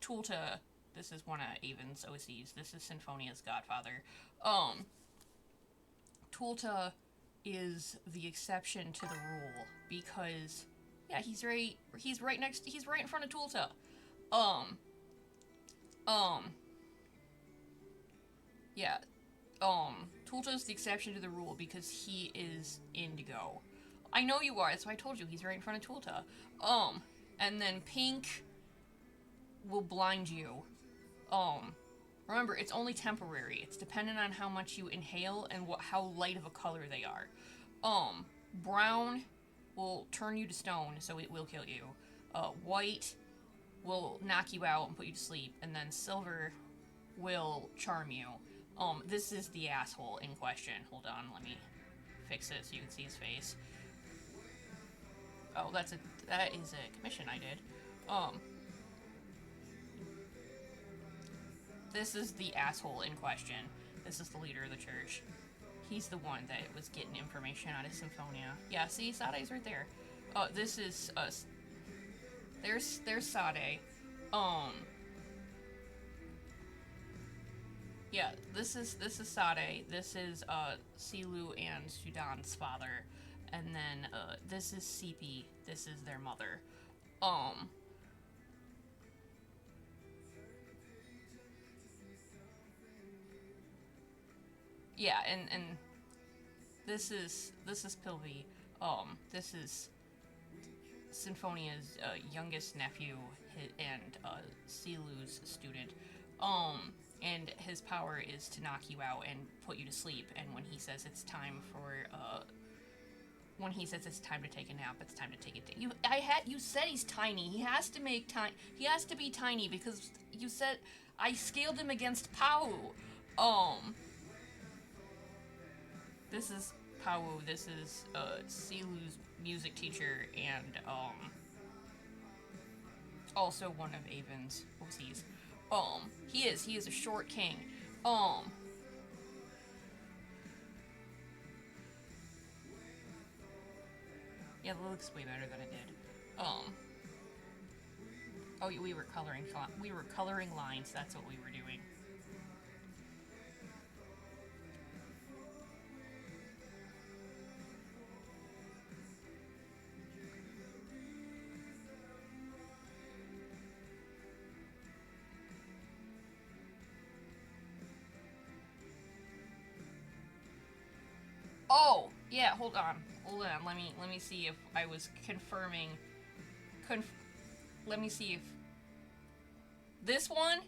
Tulta, this is one of Avon's OCs. This is Sinfonia's godfather. Tulta is the exception to the rule because he's right in front of Tulta. Tulta's the exception to the rule because he is indigo. I know you are, that's why I told you he's right in front of Tulta. And then pink will blind you. Remember, it's only temporary. It's dependent on how much you inhale and how light of a color they are. Brown will turn you to stone, so it will kill you. White will knock you out and put you to sleep, and then silver will charm you. This is the asshole in question. Hold on, let me fix it so you can see his face. Oh, that is a commission I did. This is the asshole in question. This is the leader of the church. He's the one that was getting information out of Sinfonia. Yeah, see, Sade's right there. This is there's Sade. Yeah, this is Sade. This is Silu and Sudan's father, and then this is Sipi. This is their mother. Yeah, and this is Pilvi. This is Sinfonia's youngest nephew and Silu's student. And his power is to knock you out and put you to sleep. And when he says it's time to take a nap, it's time to take it. You said he's tiny. He has to be tiny because you said I scaled him against Pau. This is Pau. This is Silu's music teacher and also one of Avon's OCs. He is a short king. Yeah, that looks way better than it did. Oh, we were coloring lines. That's what we were doing. Oh, yeah, hold on. Let me see if I was confirming. Let me see if this one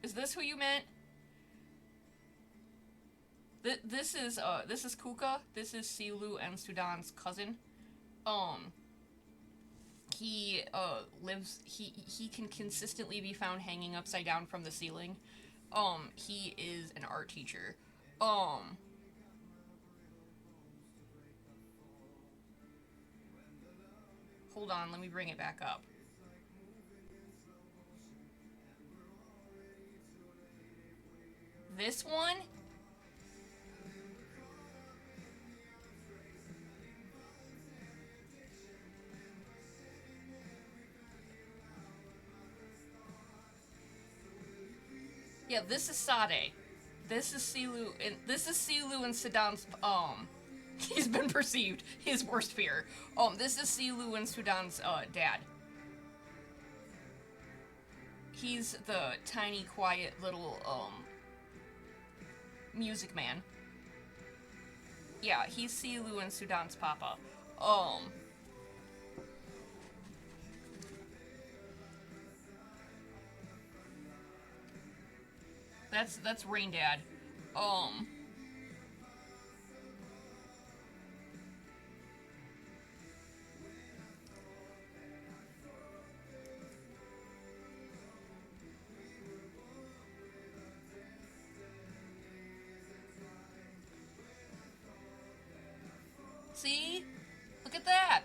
is this who you meant? This is Kuka. This is Silu and Sudan's cousin. He lives. He can consistently be found hanging upside down from the ceiling. He is an art teacher. Hold on, let me bring it back up. This one? Yeah, this is Sade. This is Silu and Sudan's he's been perceived his worst fear. This is Silu and Sudan's dad. He's the tiny, quiet little, music man. Yeah, he's Silu and Sudan's papa. That's Rain Dad. Um, see? Look at that!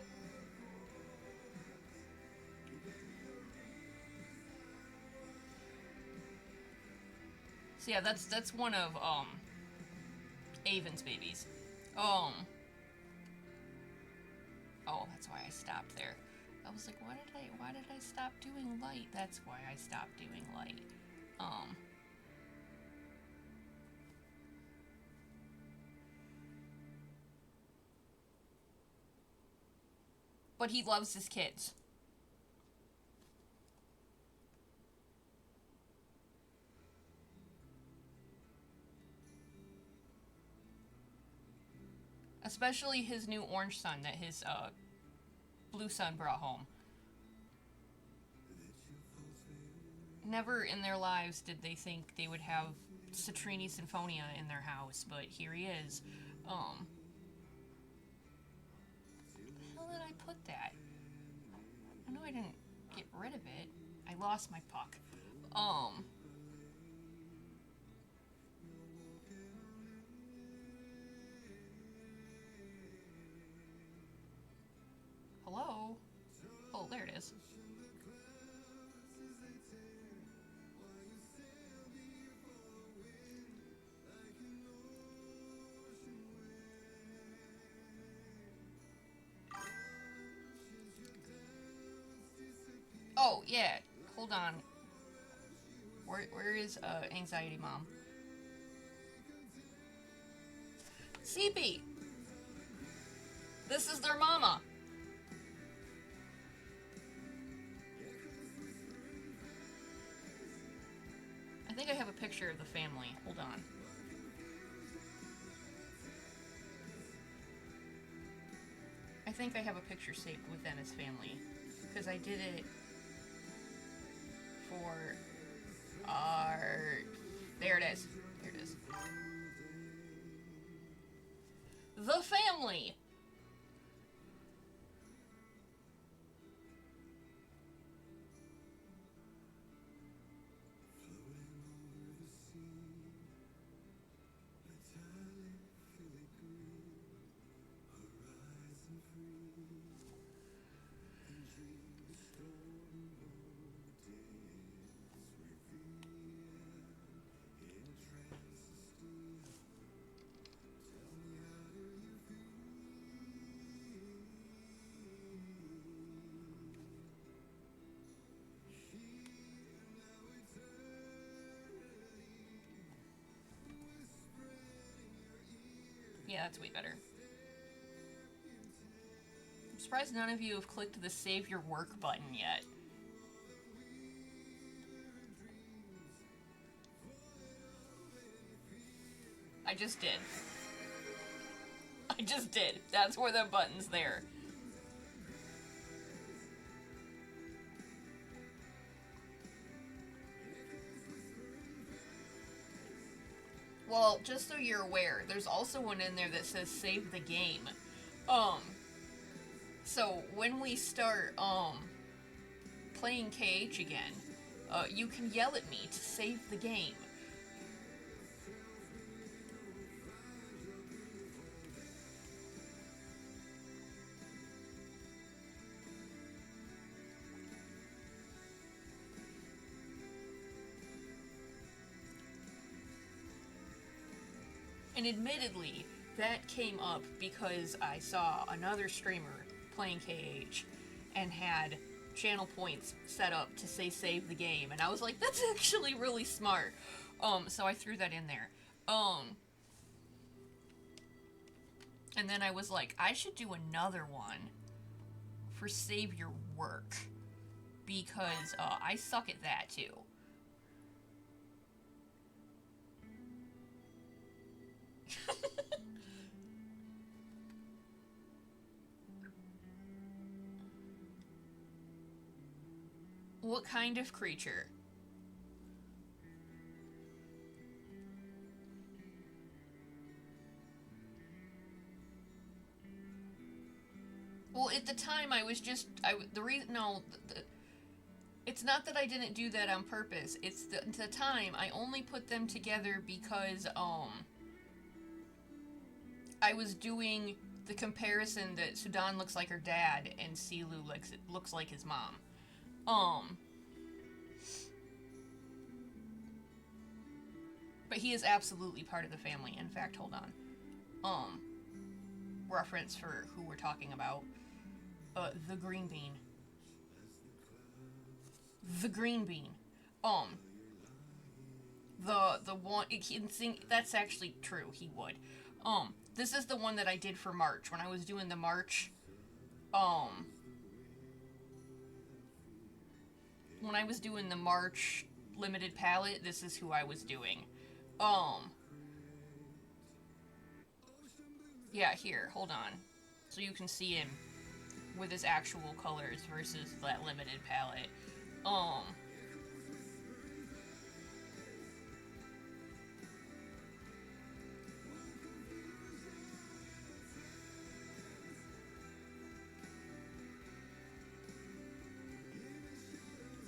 So yeah, that's one of, Avon's babies. Um, oh, that's why I stopped there. I was like, why did I stop doing light? That's why I stopped doing light. Um, but he loves his kids. Especially his new orange son that his, blue son brought home. Never in their lives did they think they would have Citrini Sinfonia in their house, but here he is. Where the hell did I put that? I know I didn't get rid of it. I lost my puck. Hello? Oh, there it is. Oh, yeah. Hold on. Where is, Anxiety Mom? CB! This is their mama! I think I have a picture of the family. Hold on. I think I have a picture saved within his family. Because I did it for our... There it is. There it is. The family! Yeah, that's way better. I'm surprised none of you have clicked the Save Your Work button yet. I just did. I just did. That's where the button's there. Well, just so you're aware, there's also one in there that says save the game. So when we start, playing KH again, you can yell at me to save the game. And admittedly, that came up because I saw another streamer playing KH and had channel points set up to say save the game, and I was like, that's actually really smart. So I threw that in there. And then I was like, I should do another one for save your work, because I suck at that too. What kind of creature? Well, at the time, I was just the reason. No, it's not that I didn't do that on purpose. It's the time I only put them together because I was doing the comparison that Sudan looks like her dad and Silu looks like his mom. Um, but he is absolutely part of the family. In fact, hold on. Um, Reference for who we're talking about. The green bean. The green bean. Um, the one that's actually true. He would. This is the one that I did for March when I was doing the March. Um, when I was doing the March limited palette, this is who I was doing. Um, yeah, here, hold on, so you can see him with his actual colors versus that limited palette. Um,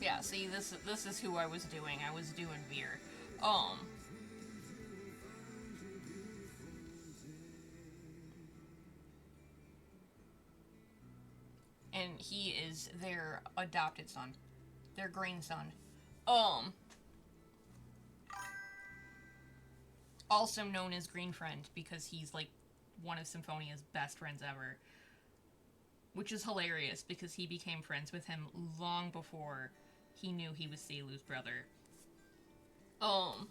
yeah, see, this is who I was doing. I was doing Veer. Um, and he is their adopted son, their grandson. Um, Also known as Green Friend because he's like one of Sinfonia's best friends ever. Which is hilarious because he became friends with him long before he knew he was Selu's brother. Um,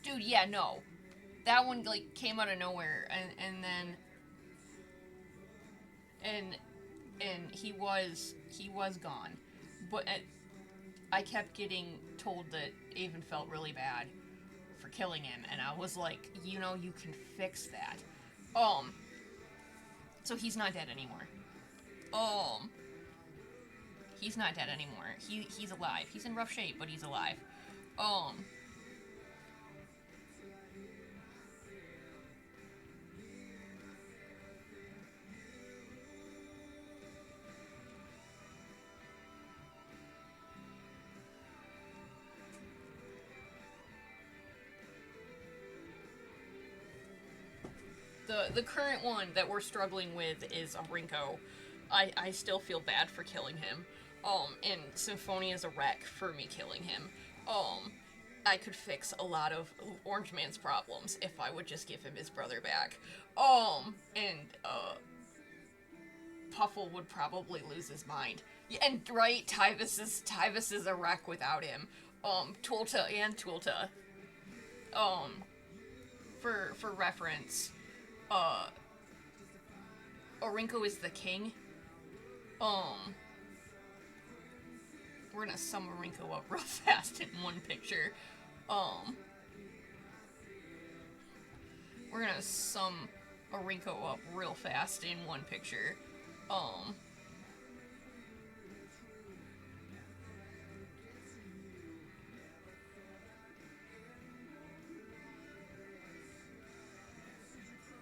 Dude, yeah, no, that one like came out of nowhere, and and he was gone, but I kept getting told that Avon felt really bad for killing him, and I was like, you know, you can fix that. Um, so he's not dead anymore. Um, he's not dead anymore. He's alive. He's in rough shape, but he's alive. Um, the current one that we're struggling with is a Rinko. I still feel bad for killing him. And Symphonia is a wreck for me killing him. I could fix a lot of Orange Man's problems if I would just give him his brother back. And Puffle would probably lose his mind. Yeah, and right, Tyvus is a wreck without him. Tulta and Tulta. Um, for reference, uh, Orinko is the king. Um, we're gonna sum Orinko up real fast in one picture. Um, We're gonna sum a Rinko up real fast in one picture. Um,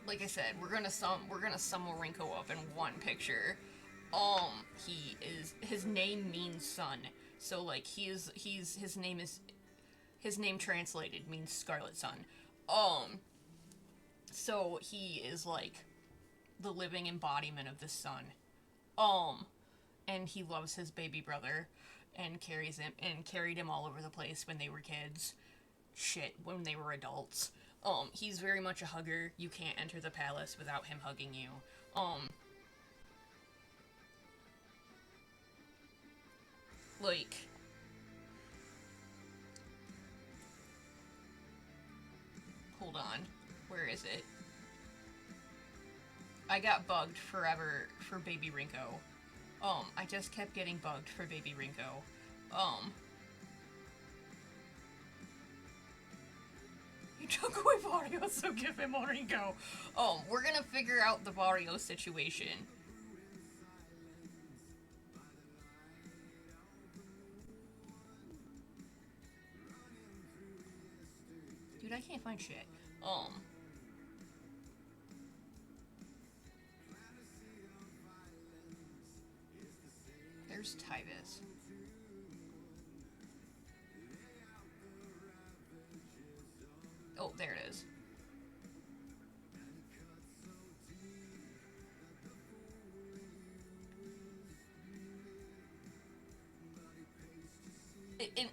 like I said, we're gonna sum a Rinko up in one picture. His name means sun, so like his name translated means Scarlet Sun. Um, so he is like the living embodiment of the sun. Um, and he loves his baby brother and carried him all over the place when they were kids. Shit, when they were adults. He's very much a hugger. You can't enter the palace without him hugging you. Like, hold on. Where is it? I got bugged forever for Baby Rinko. I just kept getting bugged for Baby Rinko. He took away Vario, so give him a Rinko. We're gonna figure out the Vario situation. Dude, I can't find shit. There's Tyvis. Oh, there it is.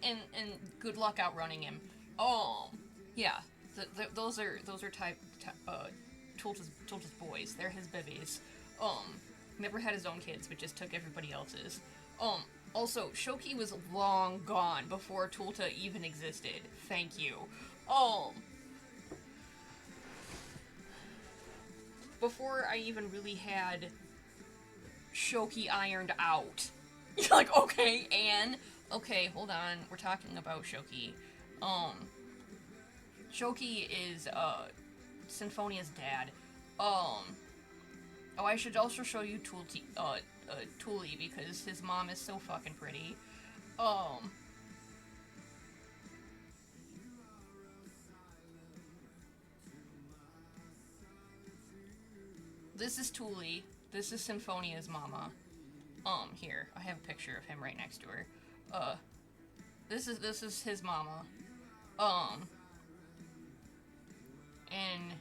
And good luck outrunning him. Oh, yeah. Those are Tulta's boys. They're his bibbies. Never had his own kids, but just took everybody else's. Also, Shoki was long gone before Tulta even existed. Thank you. Before I even really had Shoki ironed out. You're like, okay, and okay, hold on. We're talking about Shoki. Shoki is Sinfonia's dad. Oh, I should also show you Tuli because his mom is so fucking pretty. This is Tuli. This is Sinfonia's mama. Here, I have a picture of him right next to her. This is his mama. And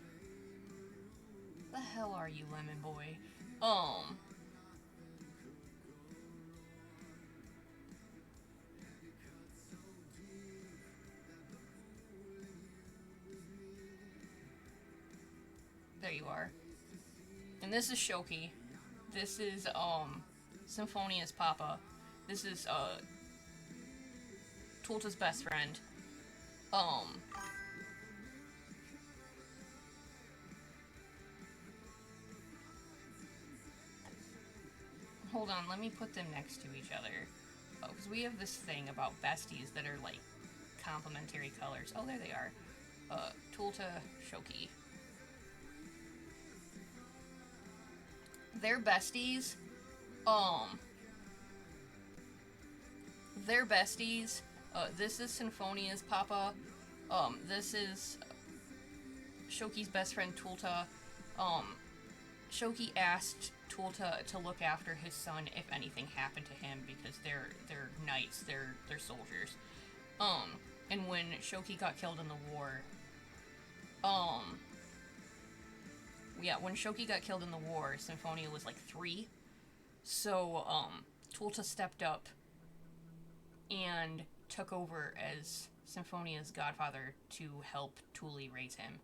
the hell are you, lemon boy? There you are. And this is Shoki. This is Sinfonia's papa. This is Tulta's best friend. Hold on, let me put them next to each other. Oh, because we have this thing about besties that are like complementary colors. Oh, there they are. Tulta, Shoki. They're besties. They're besties. This is Sinfonia's papa. This is Shoki's best friend Tulta. Shoki asked Tulta to look after his son if anything happened to him because they're knights, they're soldiers. And when Shoki got killed in the war, when Shoki got killed in the war, Sinfonia was like 3. So, Tulta stepped up and took over as Sinfonia's godfather to help Tuli raise him.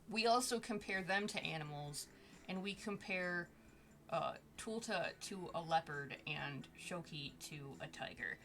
We also compare them to animals, and we compare Tulta to a leopard and Shoki to a tiger.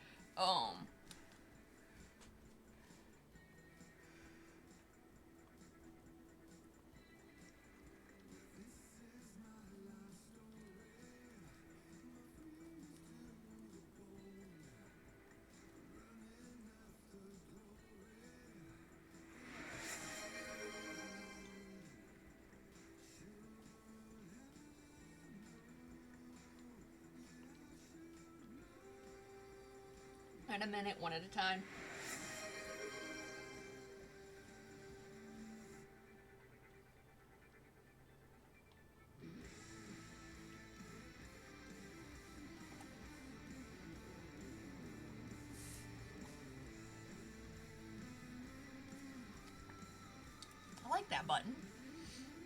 in a minute, one at a time. I like that button,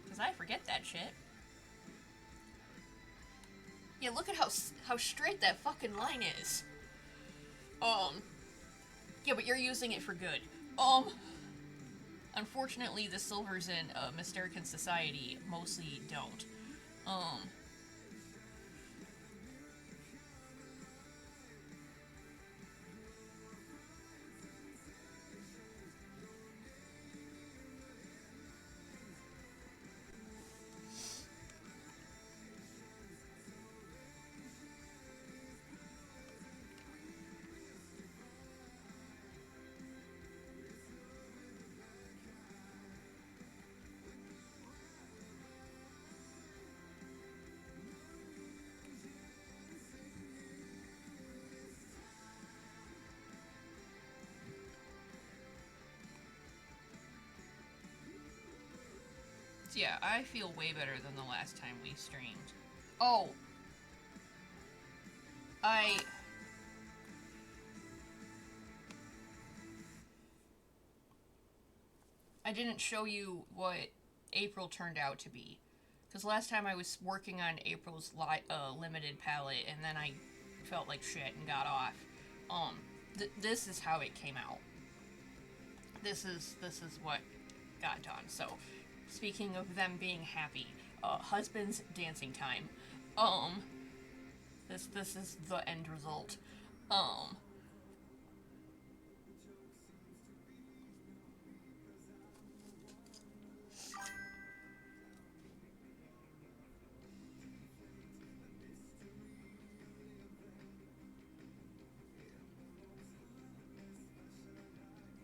because I forget that shit. Yeah, look at how straight that fucking line is. Yeah, but you're using it for good. Unfortunately, the silvers in Mysterican Society mostly don't. Um, so yeah, I feel way better than the last time we streamed. Oh, I I didn't show you what April turned out to be. Because last time I was working on April's limited palette, and then I felt like shit and got off. This is how it came out. This is what got done. So, speaking of them being happy, husband's dancing time. This is the end result. Um,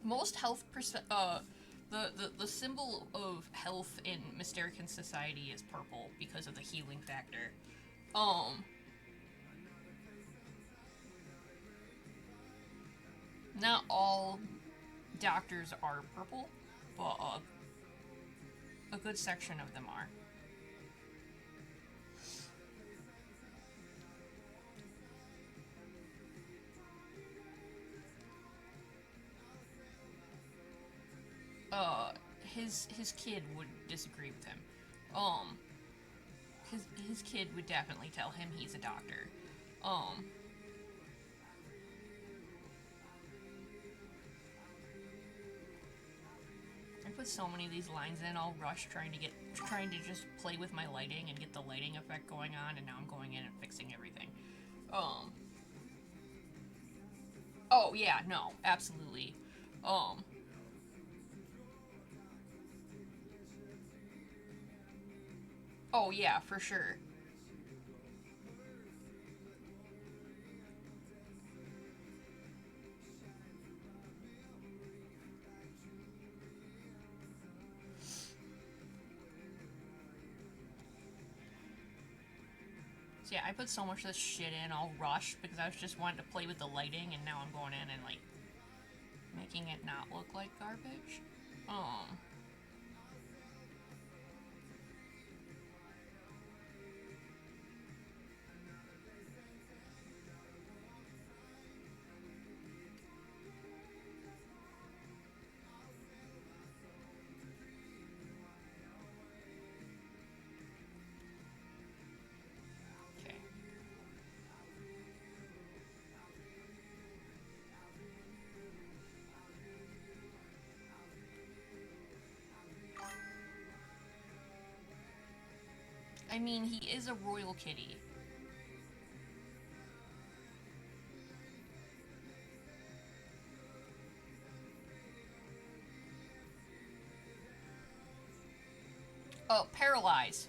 most health the symbol of health in Mysterican Society is purple because of the healing factor. Um, Not all doctors are purple, but a good section of them are. Uh, his kid would disagree with him. Um, his kid would definitely tell him he's a doctor. Um, I put so many of these lines in, all rushed, trying to just play with my lighting and get the lighting effect going on, and now I'm going in and fixing everything. Um, oh yeah, no, absolutely. Um, oh yeah, for sure. So yeah, I put so much of this shit in, all rushed, because I was just wanting to play with the lighting, and now I'm going in and like making it not look like garbage. Um, okay. I mean, he is a royal kitty. Oh, paralyzed.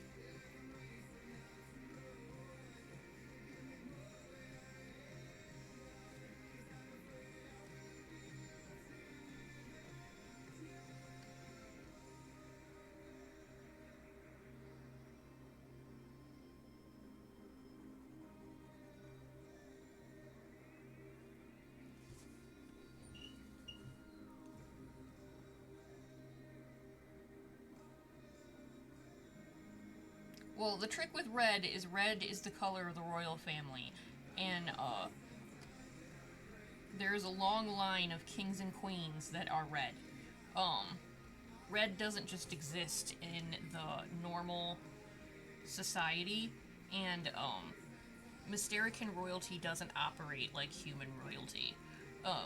Well, the trick with red is the color of the royal family, and there's a long line of kings and queens that are red. Um, Red doesn't just exist in the normal society, and Mysterican royalty doesn't operate like human royalty.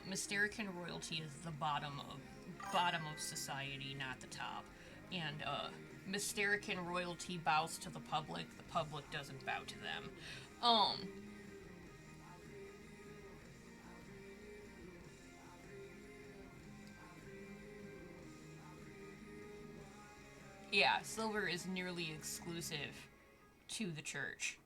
Mysterican royalty is the bottom of society, not the top. And Mysterican royalty bows to the public doesn't bow to them. Um, yeah, silver is nearly exclusive to the church.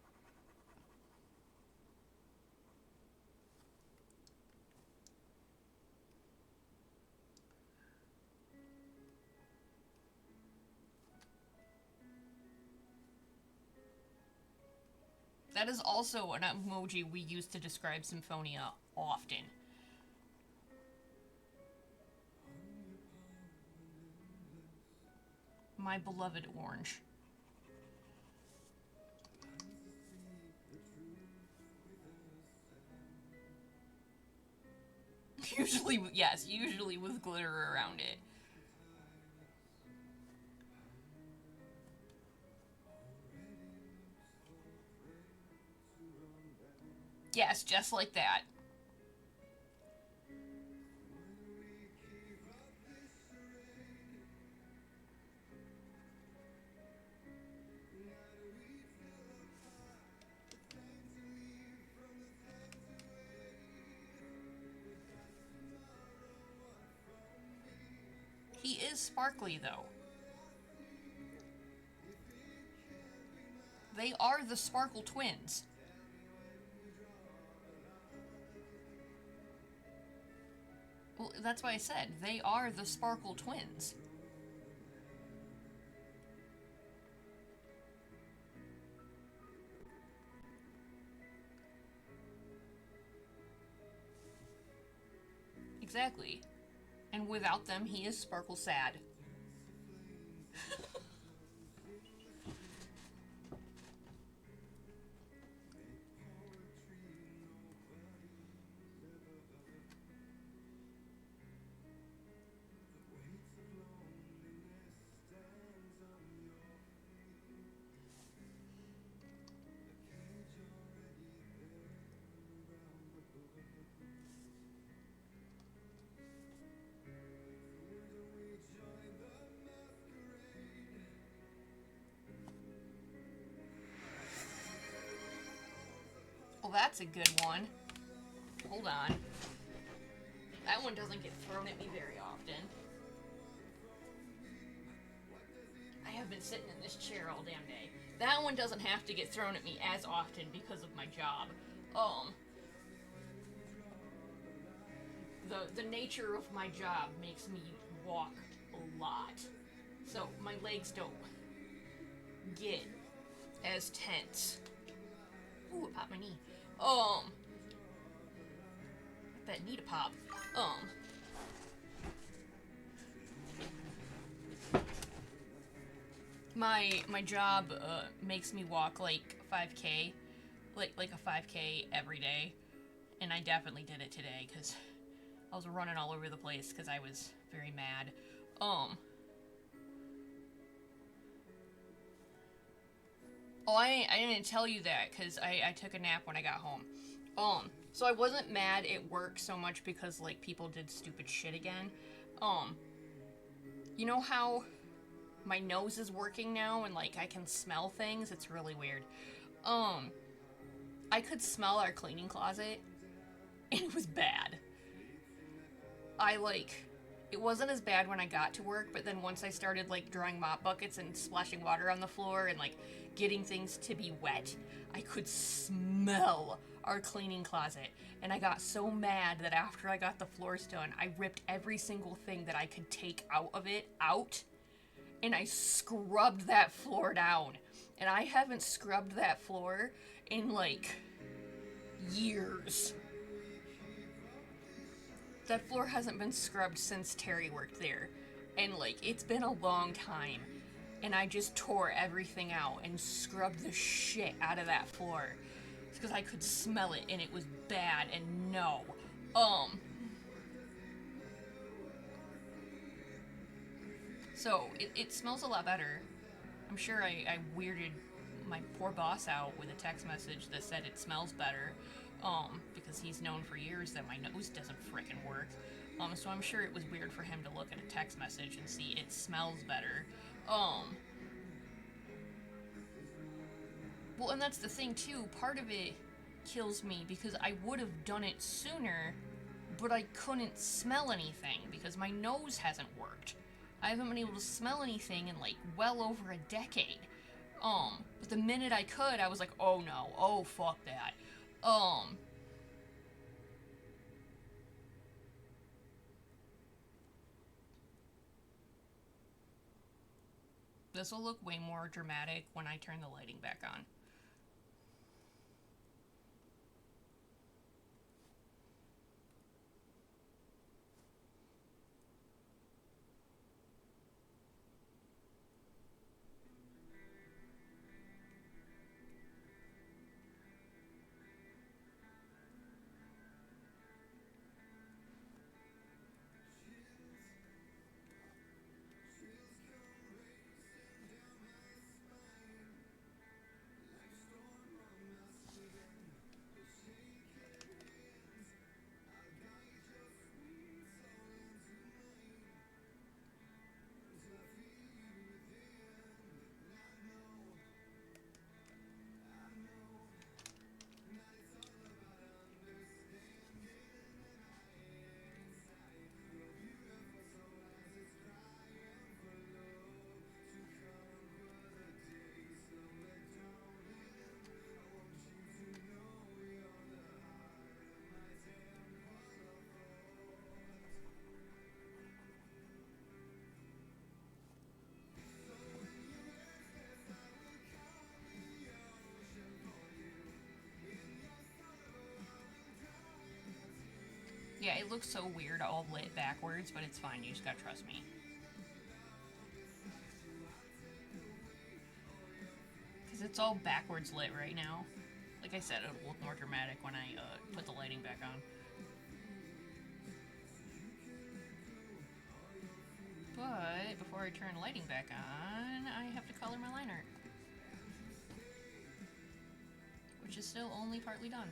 That is also an emoji we use to describe Symphonia often. My beloved orange. Usually, yes, usually with glitter around it. Yes, just like that. He is sparkly, though. They are the Sparkle Twins. Well, that's why I said they are the Sparkle Twins. Exactly. And without them, he is Sparkle Sad. Well, that's a good one. Hold on. That one doesn't get thrown at me very often. I have been sitting in this chair all damn day. That one doesn't have to get thrown at me as often because of my job. Um, the nature of my job makes me walk a lot, so my legs don't get as tense. Ooh, it popped my knee. That knee to pop. Um, my job makes me walk like 5K, like a 5K every day, and I definitely did it today because I was running all over the place because I was very mad. Um. Oh, I didn't tell you that because I took a nap when I got home. So I wasn't mad at work so much because like people did stupid shit again. Um, you know how my nose is working now and like I can smell things? It's really weird. Um, I could smell our cleaning closet and it was bad. I like it wasn't as bad when I got to work, but then once I started like drawing mop buckets and splashing water on the floor and like getting things to be wet, I could smell our cleaning closet. And I got so mad that after I got the floors done, I ripped every single thing that I could take out of it out and I scrubbed that floor down. And I haven't scrubbed that floor in like years. That floor hasn't been scrubbed since Terry worked there. And like it's been a long time. and I just tore everything out and scrubbed the shit out of that floor. It's because I could smell it and it was bad and no. So it smells a lot better. I'm sure I weirded my poor boss out with a text message that said it smells better, because he's known for years that my nose doesn't frickin' work. So I'm sure it was weird for him to look at a text message and see it smells better. Well, and that's the thing too. Part of it kills me because I would have done it sooner, but I couldn't smell anything because my nose hasn't worked. I haven't been able to smell anything in like well over a decade. But the minute I could, I was like, oh no, oh fuck that. This will look way more dramatic when I turn the lighting back on. Yeah, it looks so weird all lit backwards, but it's fine. You just gotta trust me. Because it's all backwards lit right now. Like I said, it'll look more dramatic when I put the lighting back on. But before I turn the lighting back on, I have to color my line art. Which is still only partly done.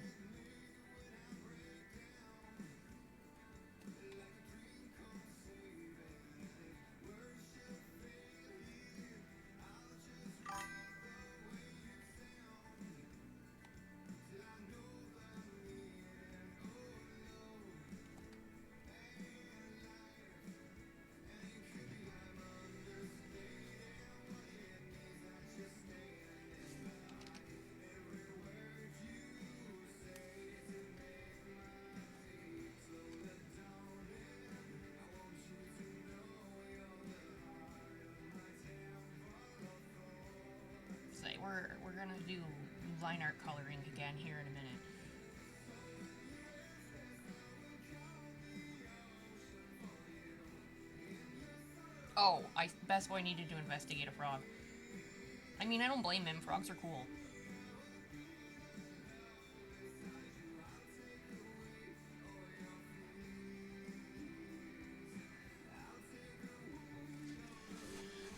We're gonna do line art coloring again here in a minute. Oh, Best Boy needed to investigate a frog. I mean, I don't blame him. Frogs are cool.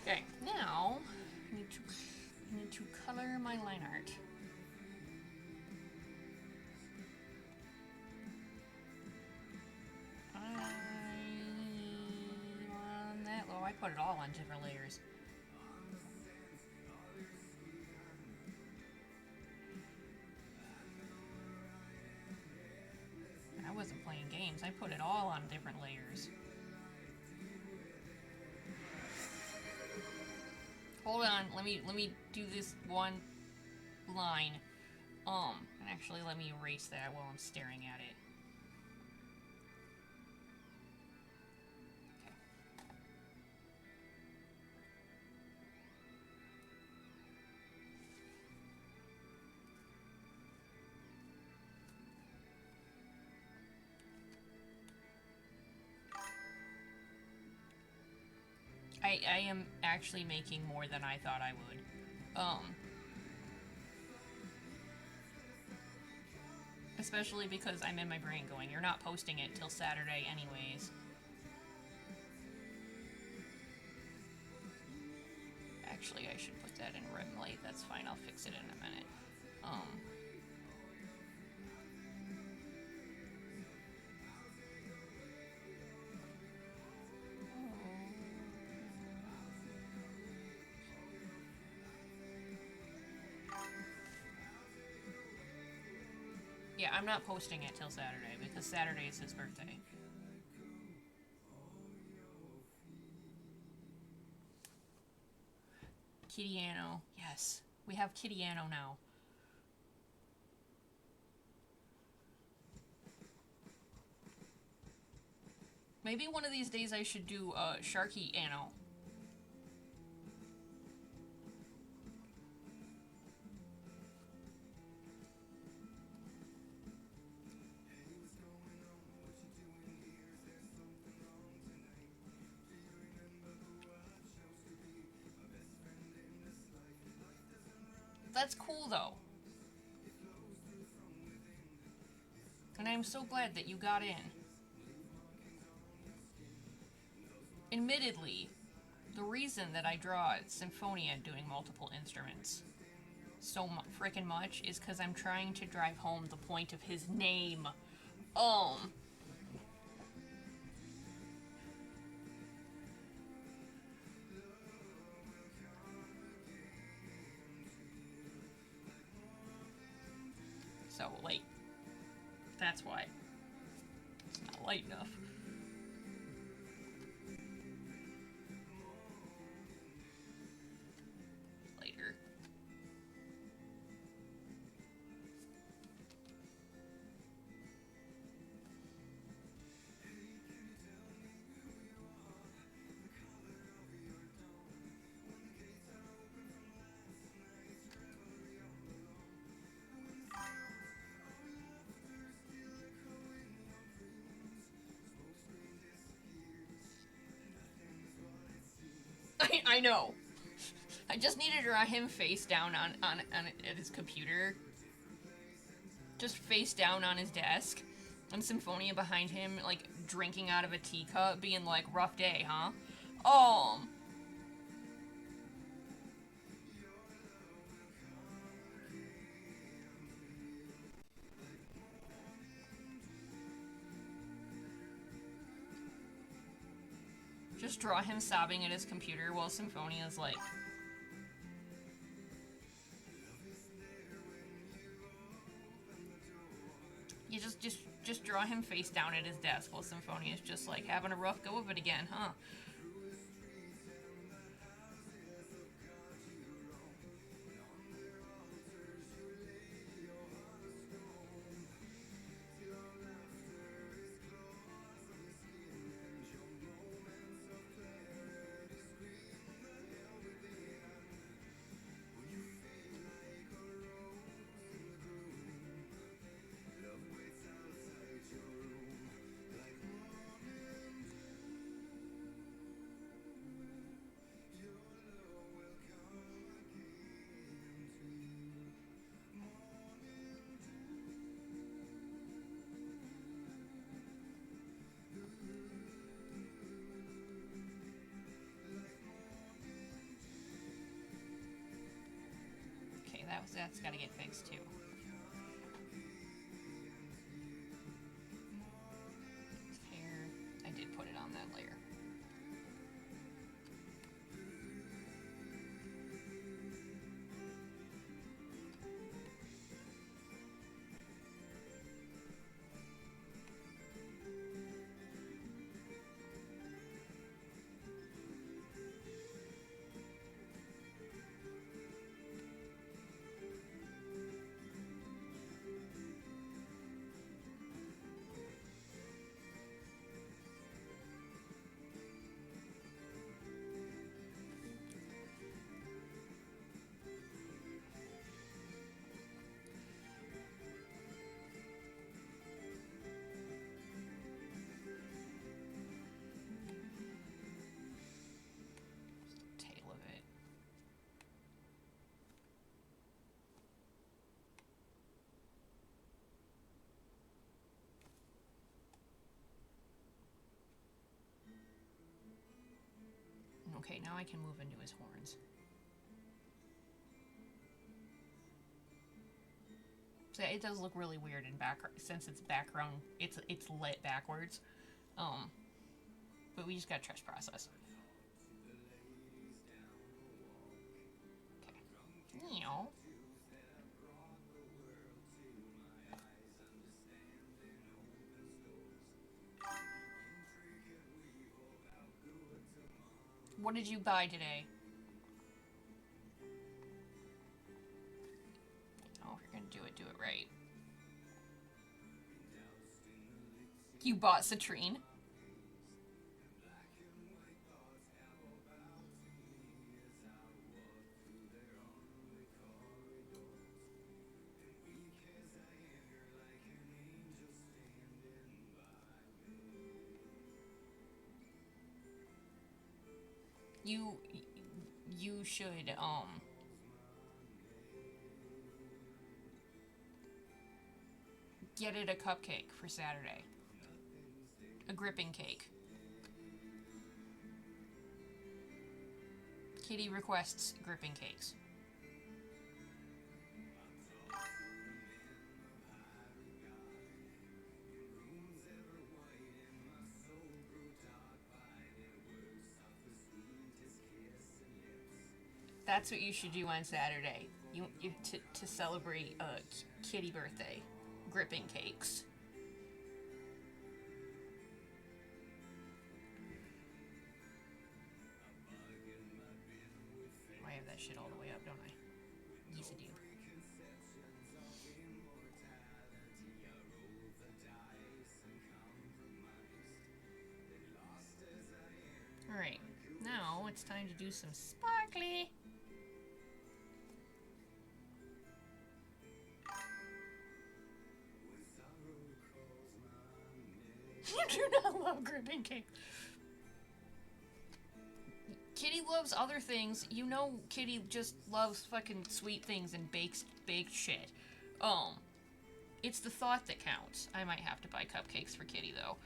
Okay, now I need to color my line art. I put it all on different layers. I wasn't playing games. I put it all on different layers. Hold on. Let me do this one line. And actually let me erase that while I'm staring at it. I am actually making more than I thought I would. Especially because I'm in my brain going, you're not posting it till Saturday anyways. Actually, I should put that in red light. That's fine. I'll fix it in a minute. Yeah, I'm not posting it till Saturday because Saturday is his birthday. Kittyano. Yes, we have Kittyano now. Maybe one of these days I should do Sharky Anno. That's cool though. And I'm so glad that you got in. Admittedly, the reason that I draw Sinfonia doing multiple instruments so freaking much is because I'm trying to drive home the point of his name. So, like, that's why. It's not light enough. Later. I know. I just need to draw him face down on at his computer. Just face down on his desk. And Symphonia behind him, like, drinking out of a teacup, being like, rough day, huh? Just draw him sobbing at his computer while Symphonia's like... You just draw him face down at his desk while Symphonia's just like having a rough go of it again, huh? That's gotta get fixed too. His hair, I did put it on that layer. now I can move into his horns. So it does look really weird in background since it's background. It's lit backwards. But we just got to trust process. Okay. Meow. What did you buy today? Oh, if you're gonna do it right. You bought citrine. You should get it a cupcake for Saturday. A gripping cake. Kitty requests gripping cakes. That's what you should do on Saturday. You to celebrate Kitty birthday. Gripping cakes. I have that shit all the way up, don't I? Yes, I do. Alright, now it's time to do some sparkly. You do not love gripping cake. Kitty loves other things. You know Kitty just loves fucking sweet things and baked shit. It's the thought that counts. I might have to buy cupcakes for Kitty though.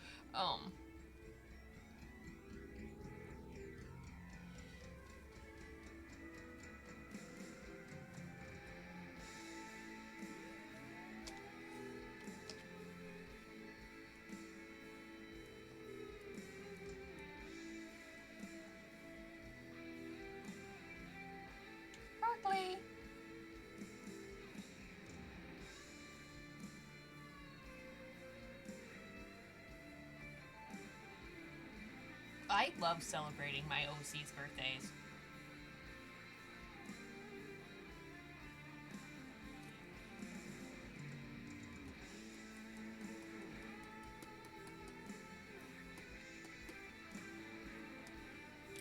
Sparkly. I love celebrating my OC's birthdays.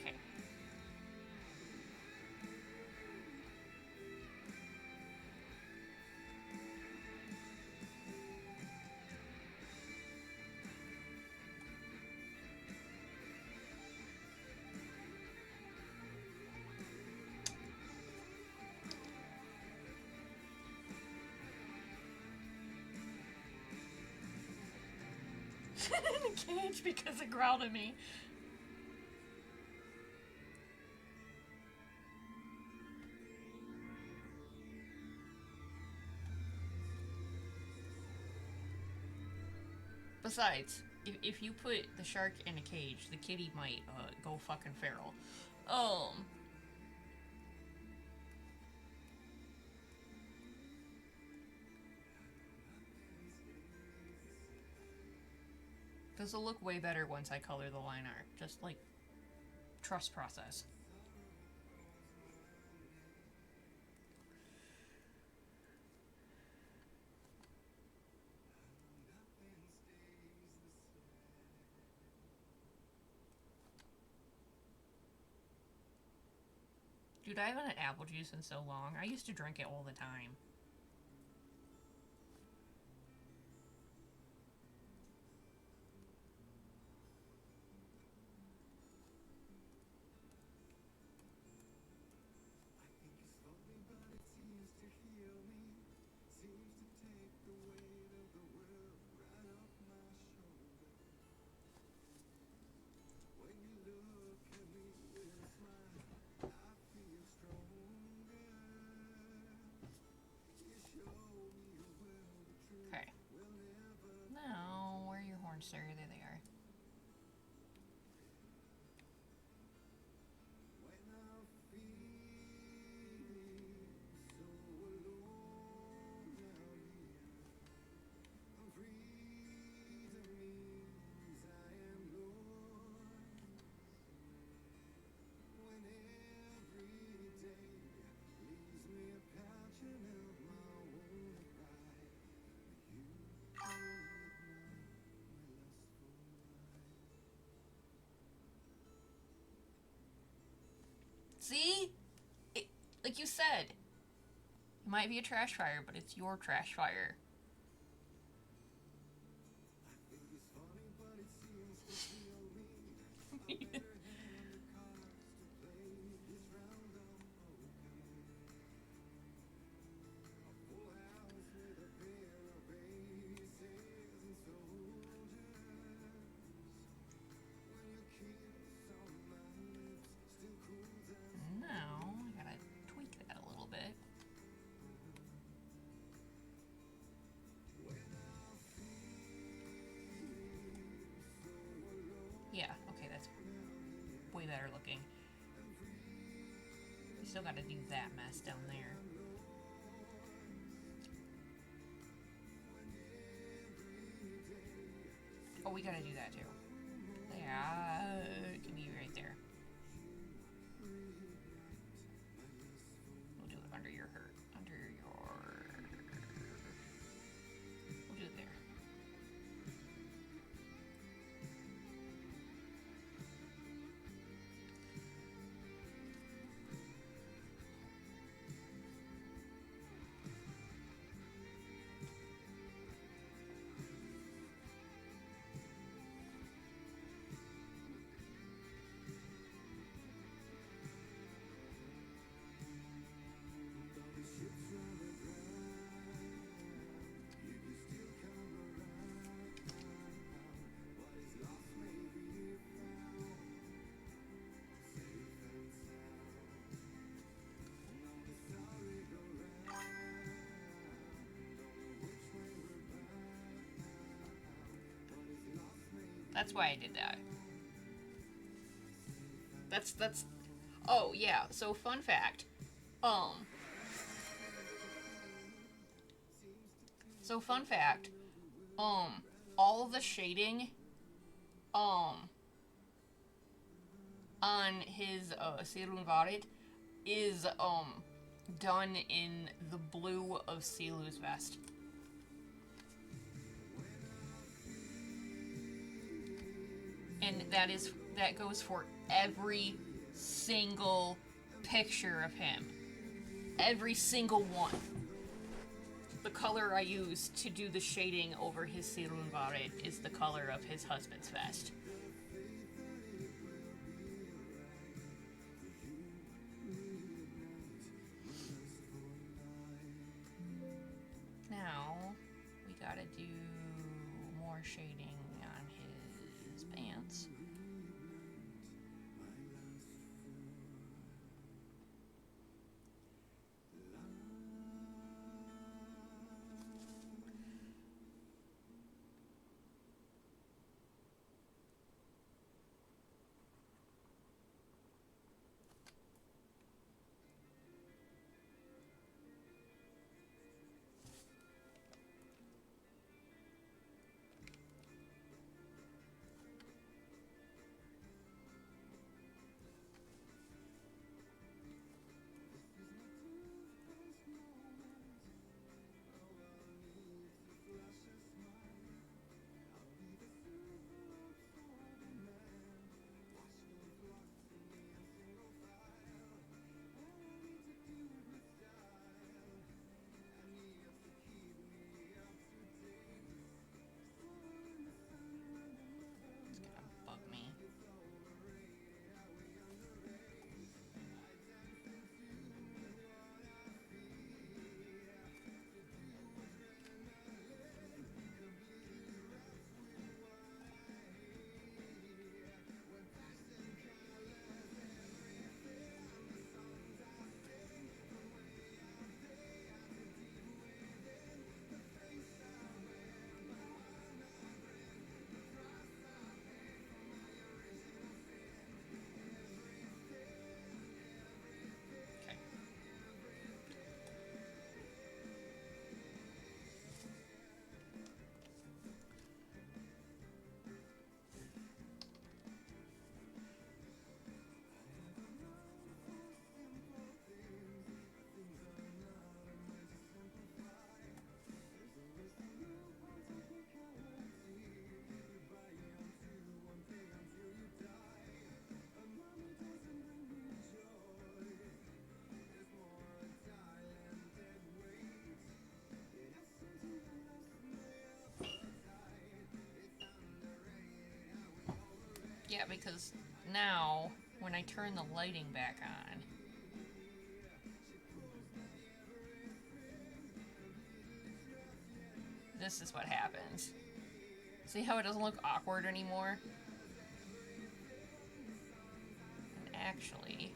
Okay. In a cage because it growled at me. Besides, if you put the shark in a cage, the kitty might go fucking feral. This will look way better once I color the line art. Just like trust process. Dude, I haven't had apple juice in so long. I used to drink it all the time. Okay. Now, where are your horns, sir? There they are. See? Like you said, it might be a trash fire, but it's your trash fire. Now, I gotta tweak that a little bit. Yeah, okay, that's way better looking. We still gotta do that mess down there. Oh, we gotta do that too. Yeah, it can be right there. We'll do it under your hurt. Under your... We'll do it there. That's why I did that. That's oh yeah, so fun fact. Um so fun fact, all the shading on his Sirun Varit is done in the blue of Silu's vest. And that goes for every single picture of him. Every single one. The color I use to do the shading over his Sirun Varit is the color of his husband's vest. Now, we gotta do more shading on his pants. Yeah, because now, when I turn the lighting back on, this is what happens. See how it doesn't look awkward anymore? And actually,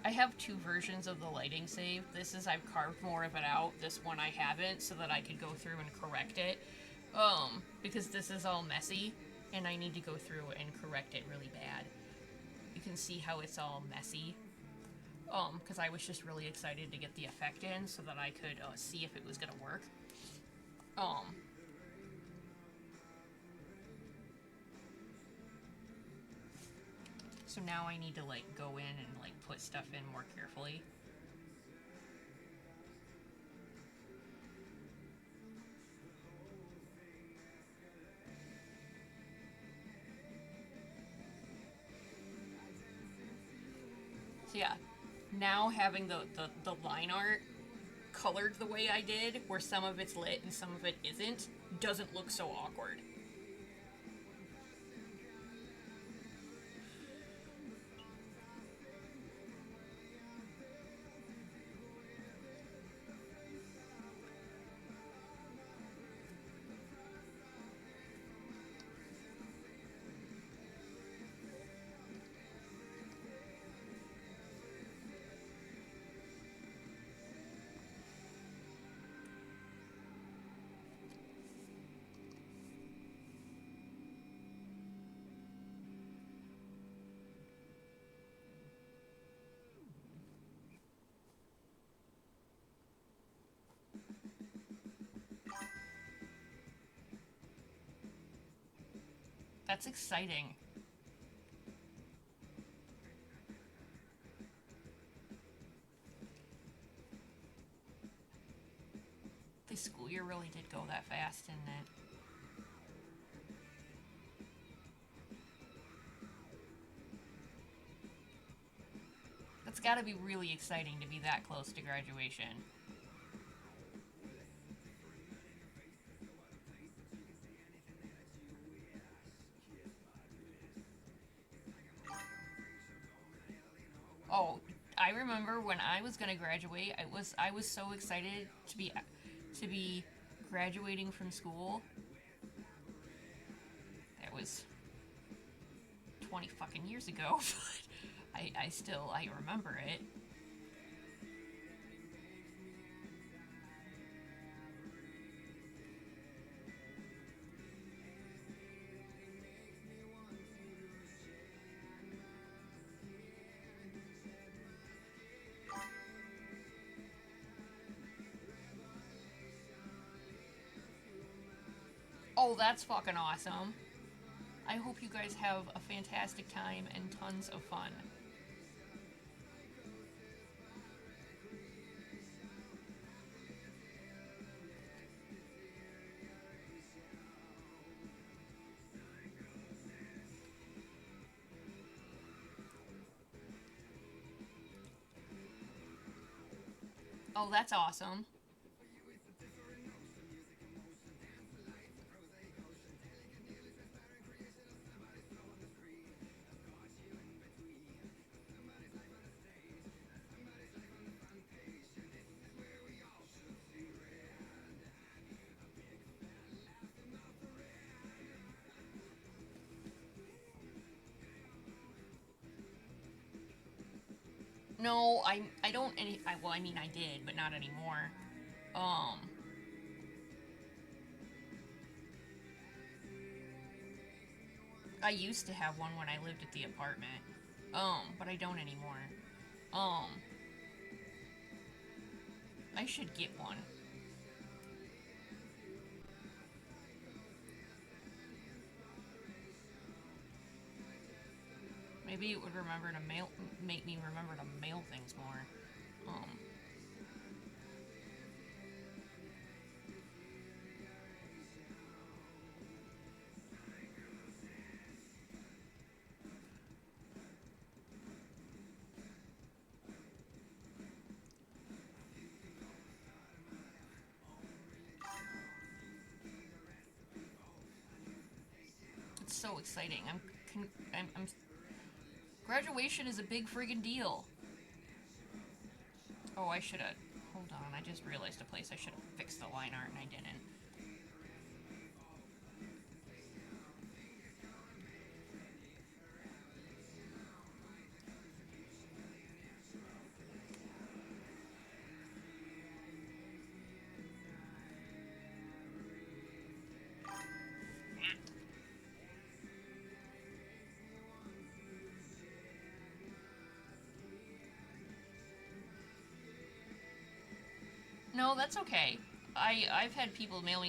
I have two versions of the lighting saved. This is I've carved more of it out. This one I haven't, so that I could go through and correct it. Because this is all messy, and I need to go through and correct it really bad. You can see how it's all messy. Because I was just really excited to get the effect in so that I could see if it was gonna work. So now I need to like go in and like put stuff in more carefully. So yeah, now having the line art colored the way I did, where some of it's lit and some of it isn't, doesn't look so awkward. That's exciting. The school year really did go that fast, didn't it? That's gotta be really exciting to be that close to graduation. Oh, I remember when I was gonna graduate, I was so excited to be graduating from school. That was 20 fucking years ago, but I remember it. Oh, that's fucking awesome. I hope you guys have a fantastic time and tons of fun. Oh, that's awesome. No, I don't well, I mean I did, but not anymore. Um I used to have one when I lived at the apartment. But I don't anymore. Um I should get one. Maybe it would make me remember to mail things more. Um so exciting. I'm graduation is a big friggin' deal. Oh, I should have. Hold on, I just realized a place I should have fixed the line art and I didn't. No, that's okay. I've had people mail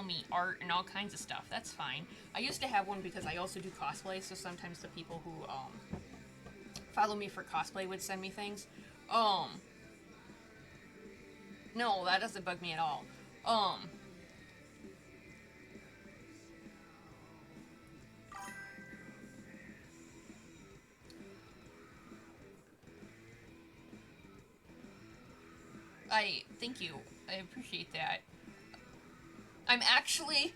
me art and all kinds of stuff. That's fine. I used to have one because I also do cosplay, so sometimes the people who follow me for cosplay would send me things. No, that doesn't bug me at all. I thank you. I appreciate that. I'm actually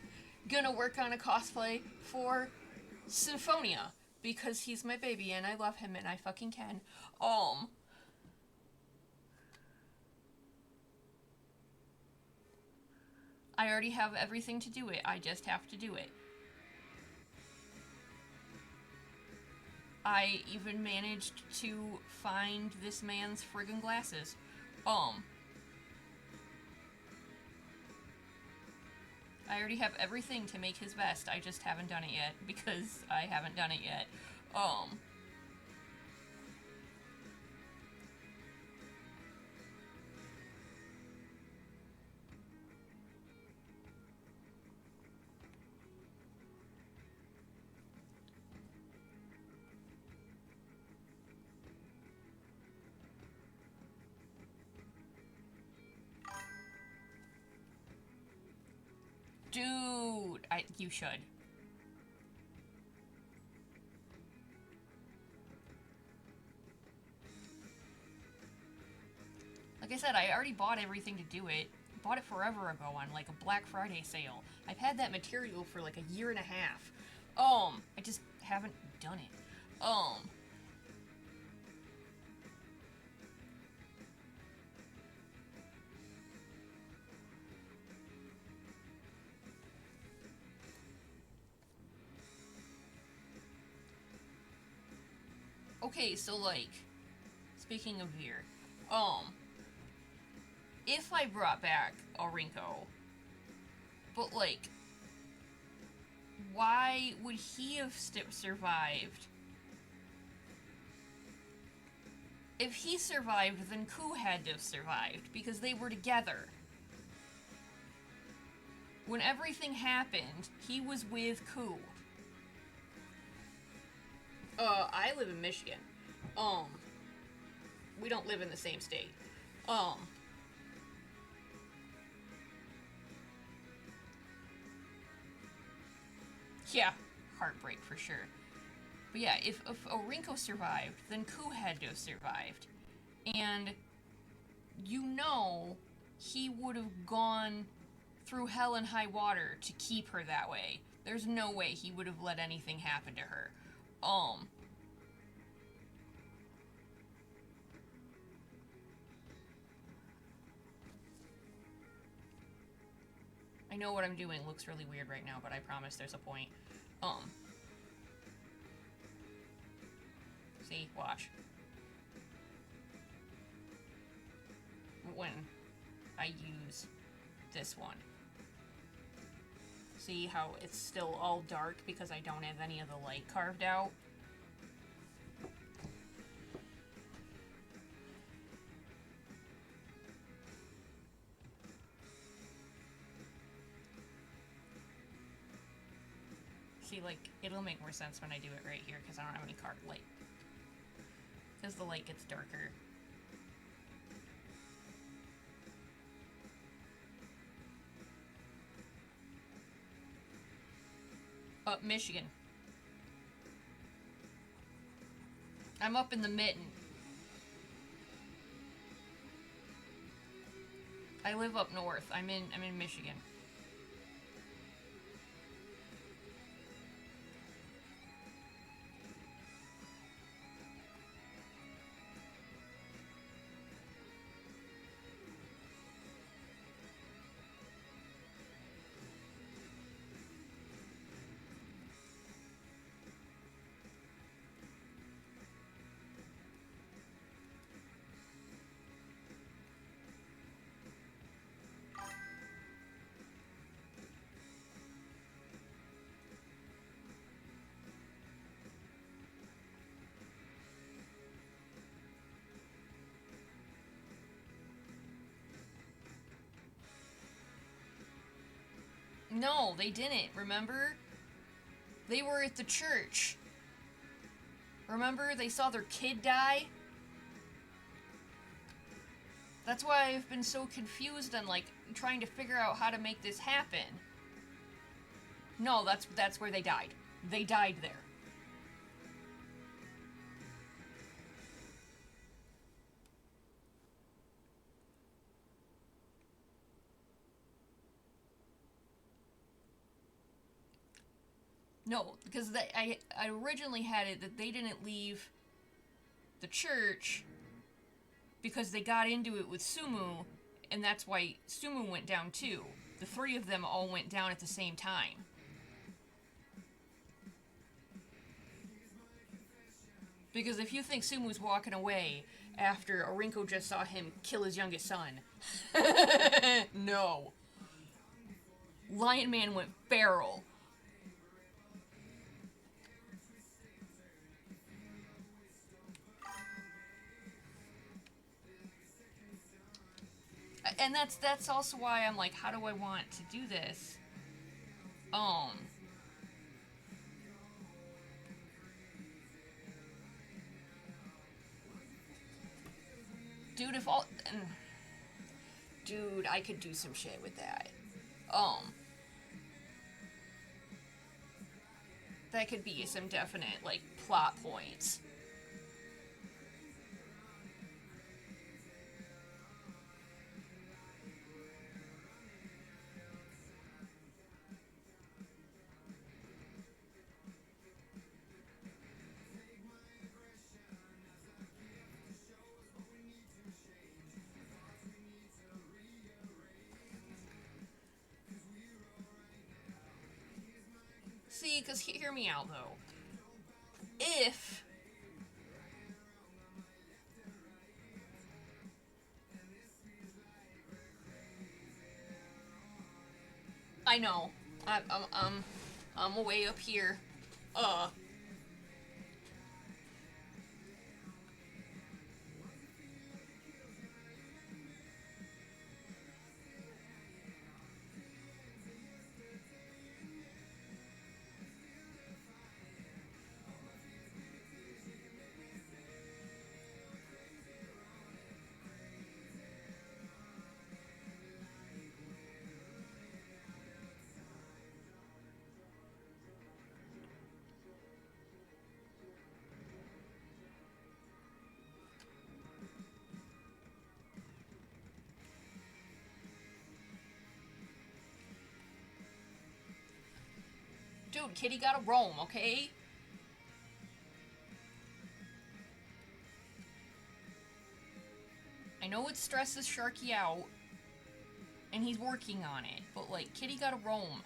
gonna work on a cosplay for Sinfonia because he's my baby and I love him and I fucking can. I already have everything to do it. I just have to do it. I even managed to find this man's friggin' glasses. I already have everything to make his vest. I just haven't done it yet because I haven't done it yet. Dude, you should. Like I said, I already bought everything to do it. Bought it forever ago on like a Black Friday sale. I've had that material for like a year and a half. I just haven't done it. Okay, so like, speaking of Veer, if I brought back Orinko, but like, why would he have survived? If he survived, then Ku had to have survived, because they were together. When everything happened, he was with Ku. I live in Michigan. We don't live in the same state. Yeah, heartbreak for sure. But yeah, if Orinko survived, then Ku had to have survived. And you know he would have gone through hell and high water to keep her that way. There's no way he would have let anything happen to her. I know what I'm doing looks really weird right now, but I promise there's a point. See, watch. When I use this one. See how it's still all dark because I don't have any of the light carved out? See, like, it'll make more sense when I do it right here because I don't have any carved light. Because the light gets darker. Michigan. I'm up in the mitten. I live up north. I'm in Michigan. No, they didn't, remember? They were at the church. Remember? They saw their kid die? That's why I've been so confused on, like, trying to figure out how to make this happen. No, that's where they died. They died there. No, because I originally had it that they didn't leave the church because they got into it with Sumu, and that's why Sumu went down too. The three of them all went down at the same time. Because if you think Sumu's walking away after Orinko just saw him kill his youngest son, no. Lion Man went feral. And that's also why I'm like, how do I want to do this? Dude, if all... Dude, I could do some shit with that. That could be some definite, like, plot points. See, because hear me out, though. If... I know. I'm way up here. Dude, Kitty gotta roam, okay? I know it stresses Sharky out, and he's working on it, but, like, Kitty gotta roam.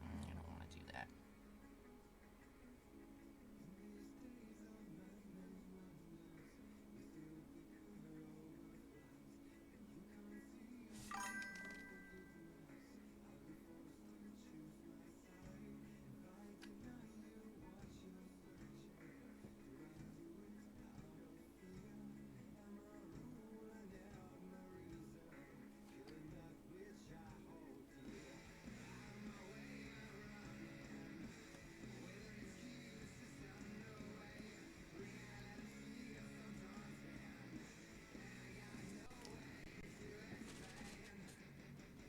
I don't want to do that.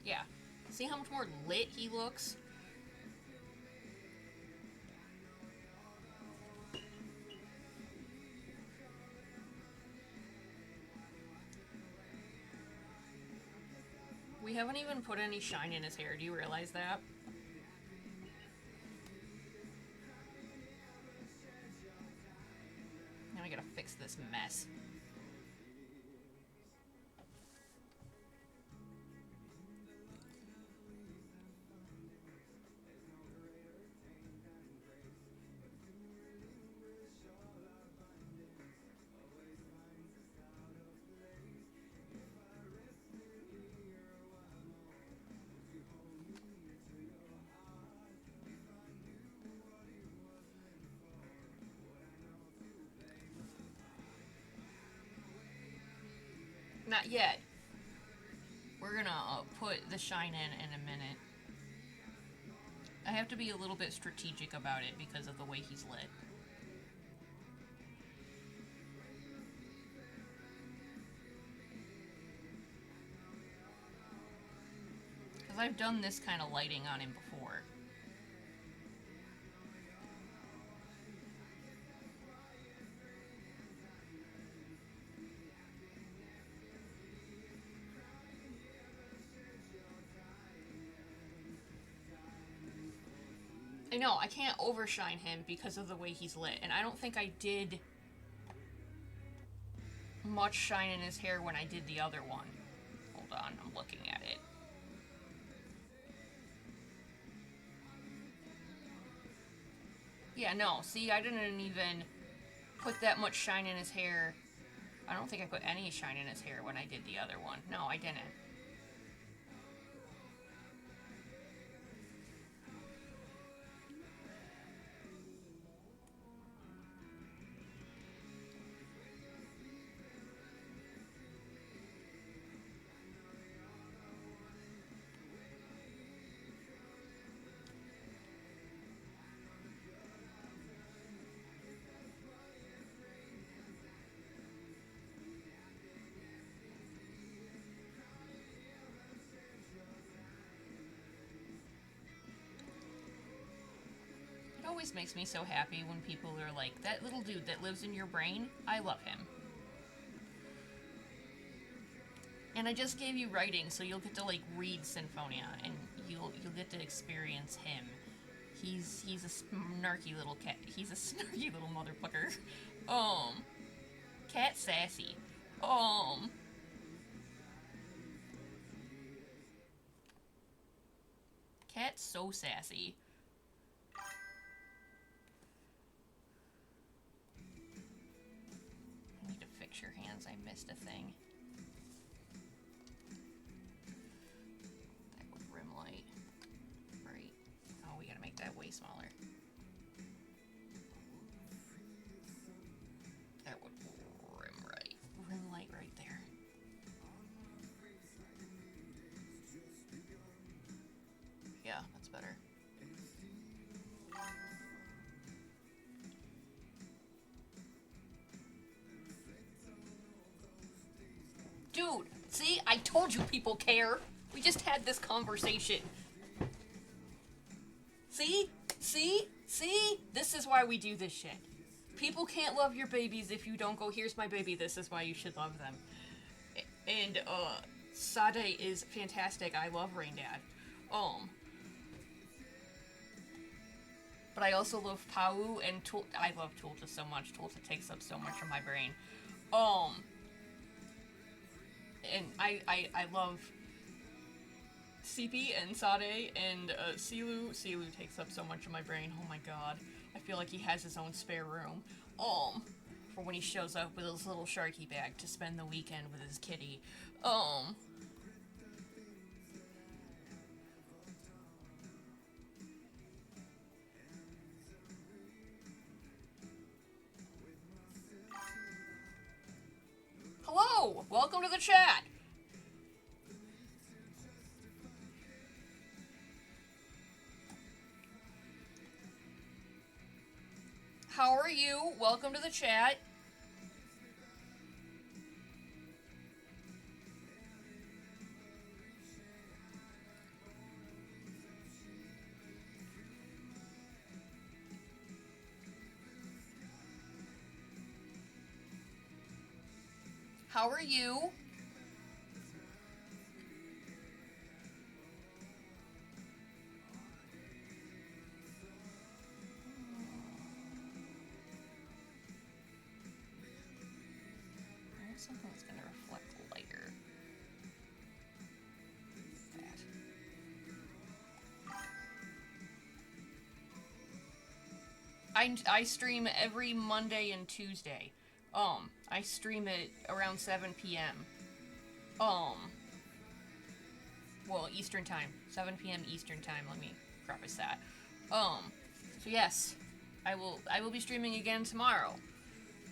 Yeah. See how much more lit he looks? haven't even put any shine in his hair. Do you realize that? Now I gotta fix this mess. Not yet. We're gonna put the shine in a minute. I have to be a little bit strategic about it because of the way he's lit. Because I've done this kind of lighting on him before. I know, I can't overshine him because of the way he's lit, and I don't think I did much shine in his hair when I did the other one. Hold on, I'm looking at it. Yeah, no, see, I didn't even put that much shine in his hair. I don't think I put any shine in his hair when I did the other one. No, I didn't. It always makes me so happy when people are like, that little dude that lives in your brain, I love him. And I just gave you writing, so you'll get to like read Sinfonia, and you'll get to experience him. He's a snarky little cat. He's a snarky little motherfucker. Cat sassy. Cat's so sassy. I need to fix your hands. I missed a thing. That would rim light. Right. Oh, we gotta make that way smaller. That would rim right. Rim light right there. Yeah, that's better. Dude, see? I told you people care. We just had this conversation. See? See? See? This is why we do this shit. People can't love your babies if you don't go, here's my baby, this is why you should love them. And, Sade is fantastic. I love Rain Dad. But I also love Pau and Tul. I love Tulta so much. Tulta takes up so much of my brain. And I love Sipi and Sade and Silu. Silu takes up so much of my brain. Oh my god. I feel like he has his own spare room. For when he shows up with his little Sharky bag to spend the weekend with his kitty. Hello! Welcome to the chat! How are you? Welcome to the chat. How are you? something that's going to reflect lighter. That. I stream every Monday and Tuesday. I stream it around 7 p.m. Well, Eastern time. 7 p.m. Eastern time, let me preface that. So yes, I will be streaming again tomorrow.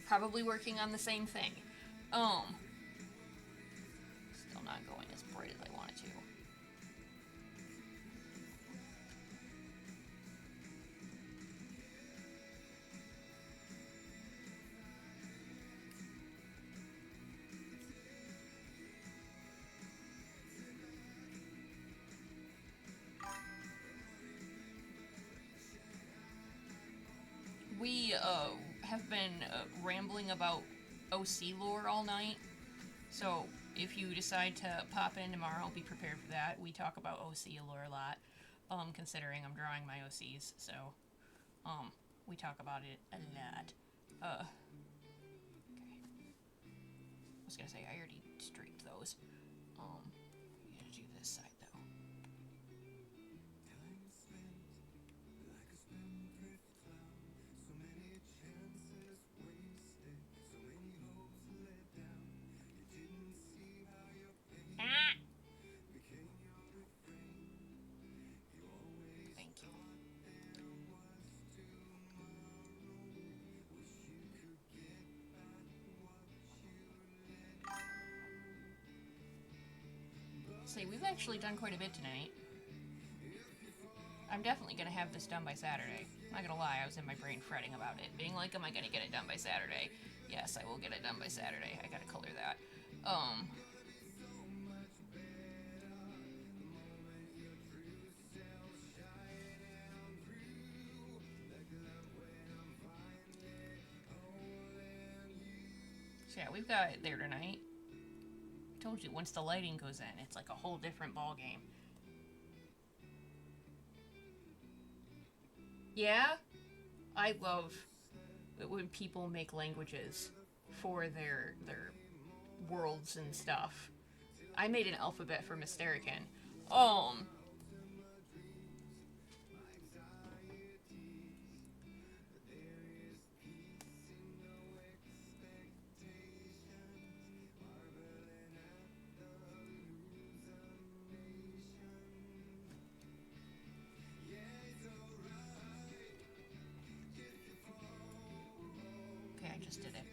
Probably working on the same thing. Still not going as bright as I wanted to. We have been rambling about OC lore all night. So if you decide to pop in tomorrow, be prepared for that. We talk about OC lore a lot, considering I'm drawing my OCs. So we talk about it a lot. Okay. I was gonna say I already streaked those. We gotta do this side though. See, we've actually done quite a bit tonight. I'm definitely gonna have this done by Saturday. I'm not gonna lie, I was in my brain fretting about it. Being like, am I gonna get it done by Saturday? Yes, I will get it done by Saturday. I gotta color that. So yeah, we've got it there tonight. I told you, once the lighting goes in, it's like a whole different ball game. Yeah, I love it when people make languages for their worlds and stuff. I made an alphabet for Mysterican. Um, okay, I just did it.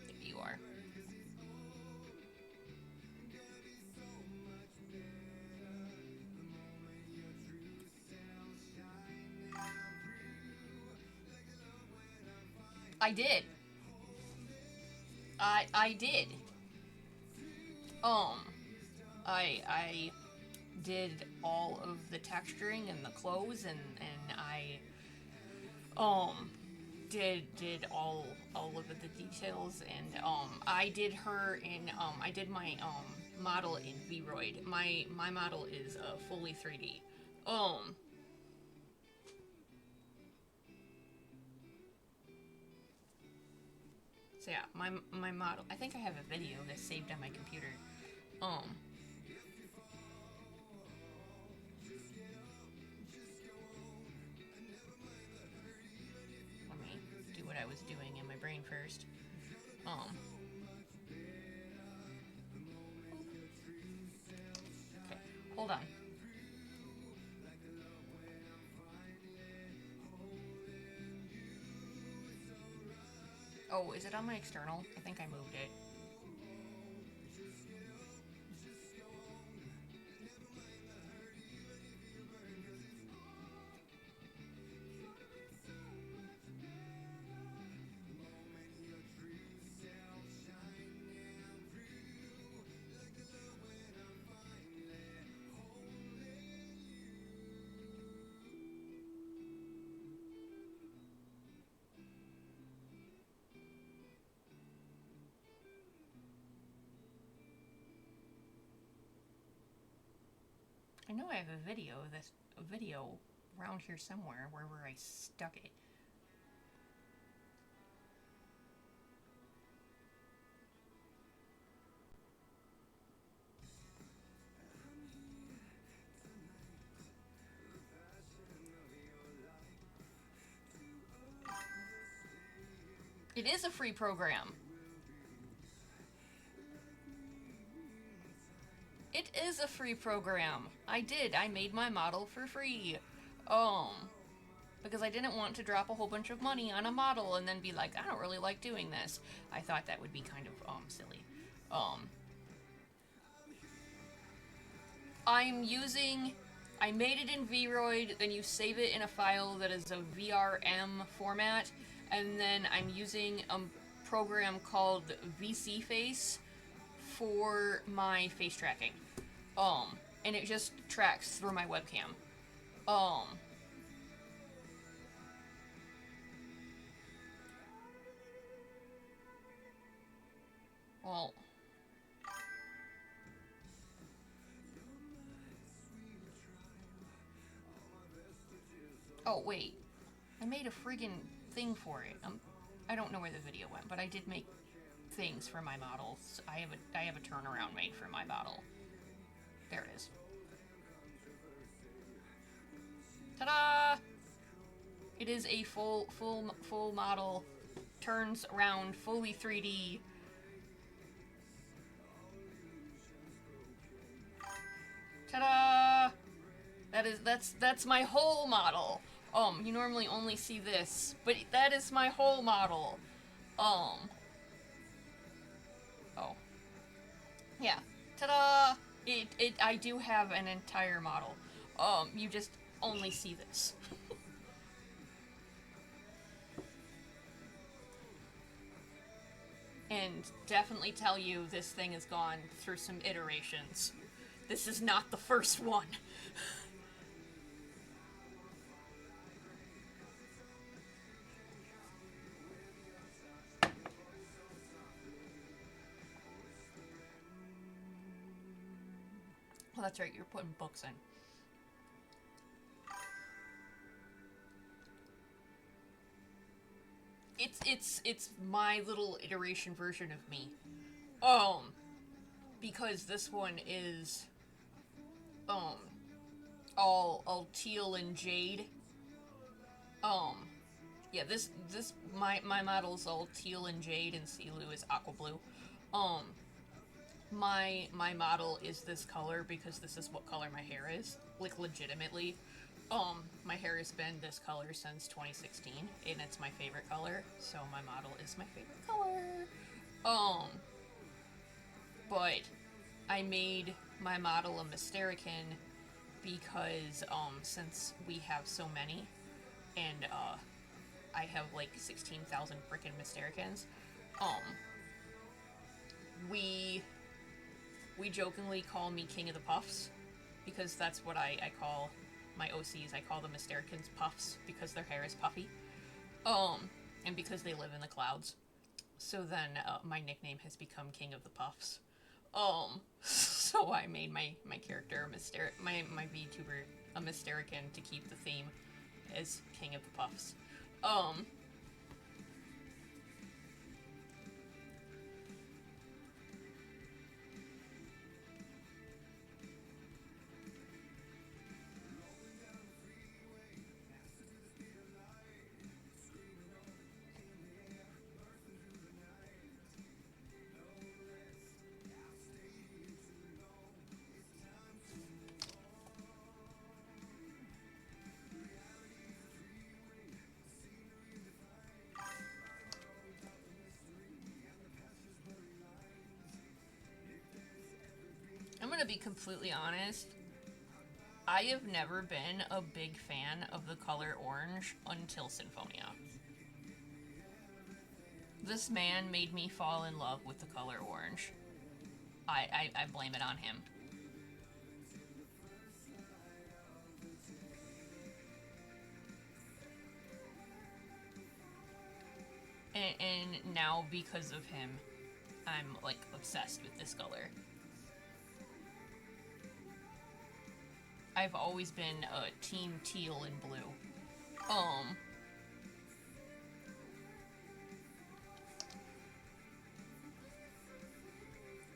There you are. I did. I did. Um, I did all of the texturing and the clothes, and I did all of the details, and I did her in I did my model in Vroid. My model is fully 3D. So yeah, my model. I think I have a video that's saved on my computer. Um, Let me do what I was doing in my brain first. Okay, hold on. Oh, is it on my external? I think I moved it. I know I have a video around here somewhere where I stuck it. It is a free program. It is a free program. I made my model for free. Because I didn't want to drop a whole bunch of money on a model and then be like, I don't really like doing this. I thought that would be kind of, silly. I made it in Vroid, then you save it in a file that is a VRM format, and then I'm using a program called VC Face for my face tracking. And it just tracks through my webcam. Well... Oh, wait. I made a friggin' thing for it. I don't know where the video went, but I did make things for my models. I have a turnaround made for my model. There it is. Ta-da! It is a full model. Turns around, fully 3D. Ta-da! That's my whole model. You normally only see this, but that is my whole model. Oh. Yeah. Ta-da! I do have an entire model. You just only see this. And definitely tell you this thing has gone through some iterations. This is not the first one. Well, that's right, you're putting books in. It's my little iteration version of me. Because this one is all teal and jade. Yeah, this my model's all teal and jade, and Silu is aqua blue. My model is this color because this is what color my hair is. Like, legitimately. My hair has been this color since 2016, and it's my favorite color, so my model is my favorite color. But I made my model a Mysterican because, since we have so many, and, I have, like, 16,000 frickin' Mystericans, we jokingly call me King of the Puffs, because that's what I call my OCs. I call the Mystericans Puffs, because their hair is puffy. And because they live in the clouds. So then, my nickname has become King of the Puffs. So I made my character my VTuber a Mysterican to keep the theme as King of the Puffs. I'm gonna be completely honest. I have never been a big fan of the color orange until Sinfonia. This man made me fall in love with the color orange. I blame it on him. And now, because of him, I'm, like, obsessed with this color. I've always been team teal and blue.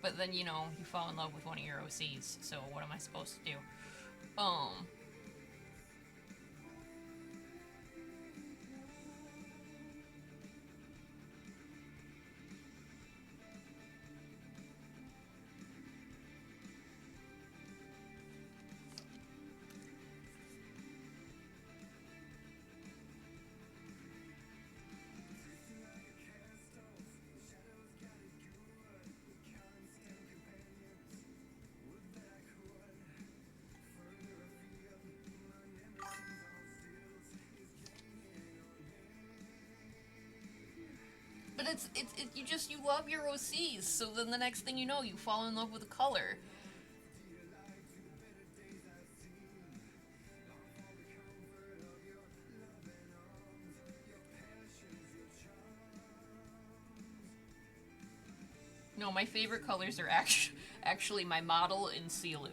But then, you know, you fall in love with one of your OCs, so what am I supposed to do? you love your OCs, so then the next thing you know, you fall in love with a color. No, my favorite colors are actually my model and Silu.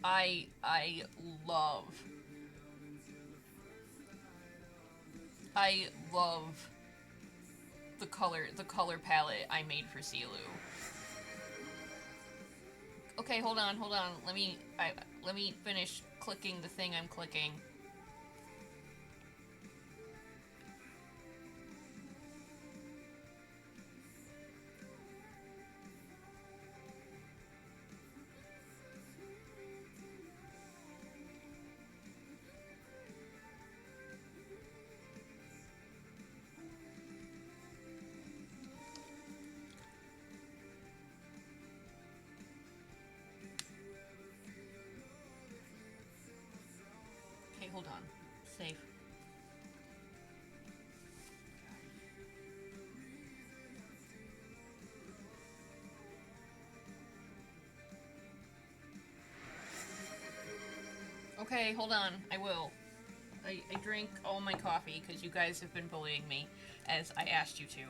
I love I love the color palette I made for Silu. Okay, hold on. Let me finish clicking the thing I'm clicking. Okay, hold on. Save. Okay, hold on. I will. I drank all my coffee because you guys have been bullying me as I asked you to.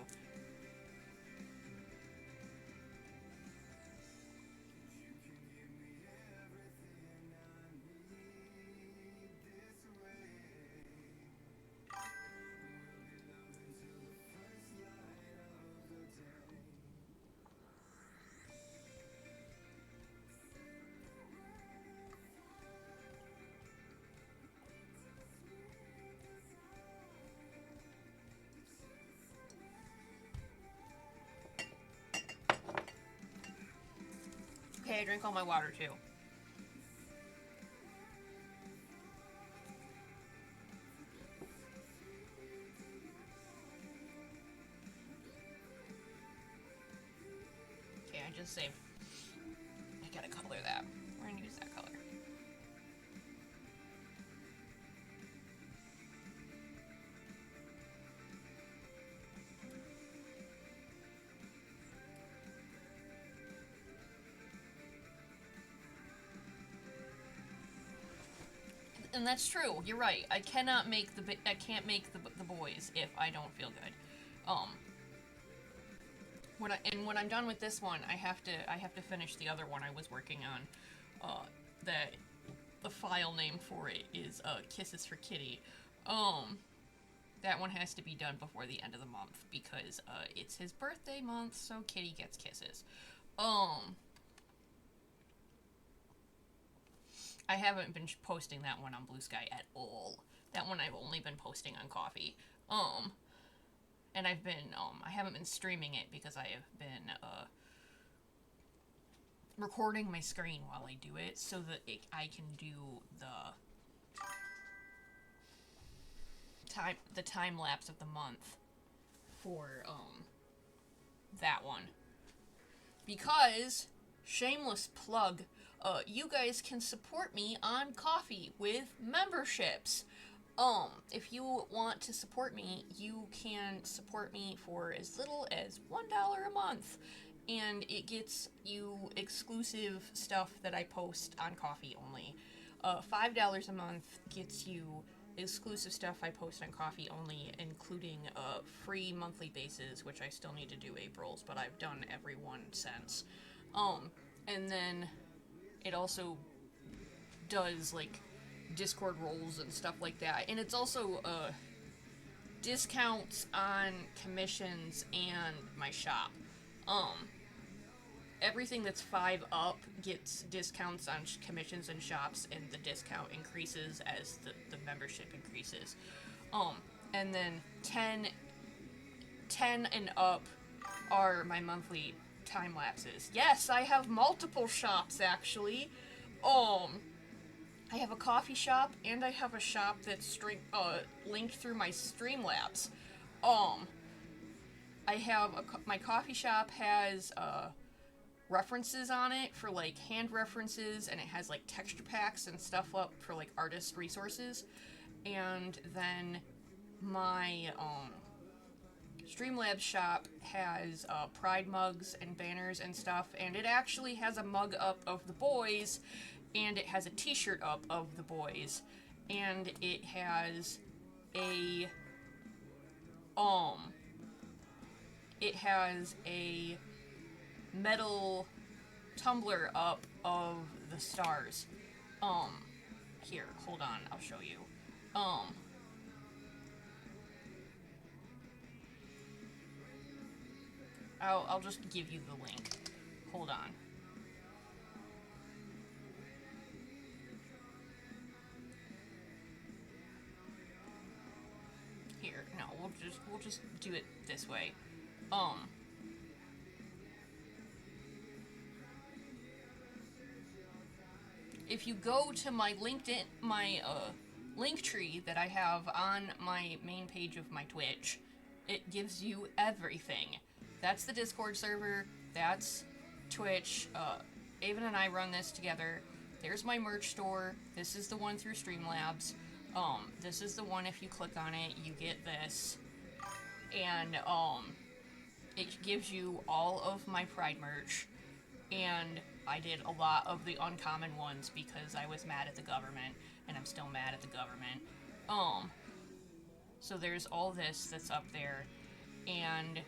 Okay, I drank all my water too. Okay, I just saved. I gotta color that. We're gonna use that color. And that's true. You're right. I can't make the boys if I don't feel good. Um, when I'm done with this one, I have to finish the other one I was working on. That the file name for it is Kisses for Kitty. That one has to be done before the end of the month because it's his birthday month, so Kitty gets kisses. I haven't been posting that one on Blue Sky at all. That one I've only been posting on Coffee. And I haven't been streaming it because I have been recording my screen while I do it so that I can do the time lapse of the month for that one. Because shameless plug, you guys can support me on Coffee with memberships. If you want to support me, you can support me for as little as $1 a month. And it gets you exclusive stuff that I post on Coffee only. $5 a month gets you exclusive stuff I post on Coffee only, including free monthly bases, which I still need to do April's, but I've done every one since. And then it also does like Discord roles and stuff like that, and it's also discounts on commissions and my shop. Everything that's 5 up gets discounts on commissions and shops, and the discount increases as the membership increases. And then 10 and up are my monthly time lapses. Yes, I have multiple shops actually. I have a coffee shop and I have a shop that's linked through my Streamlabs. I have my coffee shop has references on it for like hand references, and it has like texture packs and stuff up for like artist resources. And then my Streamlabs shop has pride mugs and banners and stuff, and it actually has a mug up of the boys, and it has a t-shirt up of the boys, and it has a metal tumbler up of the stars. Here, hold on, I'll show you. I'll just give you the link. Hold on. Here, no, we'll just do it this way. If you go to my LinkedIn, my link tree that I have on my main page of my Twitch, it gives you everything. That's the Discord server, that's Twitch, Avon and I run this together. There's my merch store, this is the one through Streamlabs, this is the one if you click on it, you get this, and, it gives you all of my Pride merch, and I did a lot of the uncommon ones because I was mad at the government, and I'm still mad at the government. So there's all this that's up there, and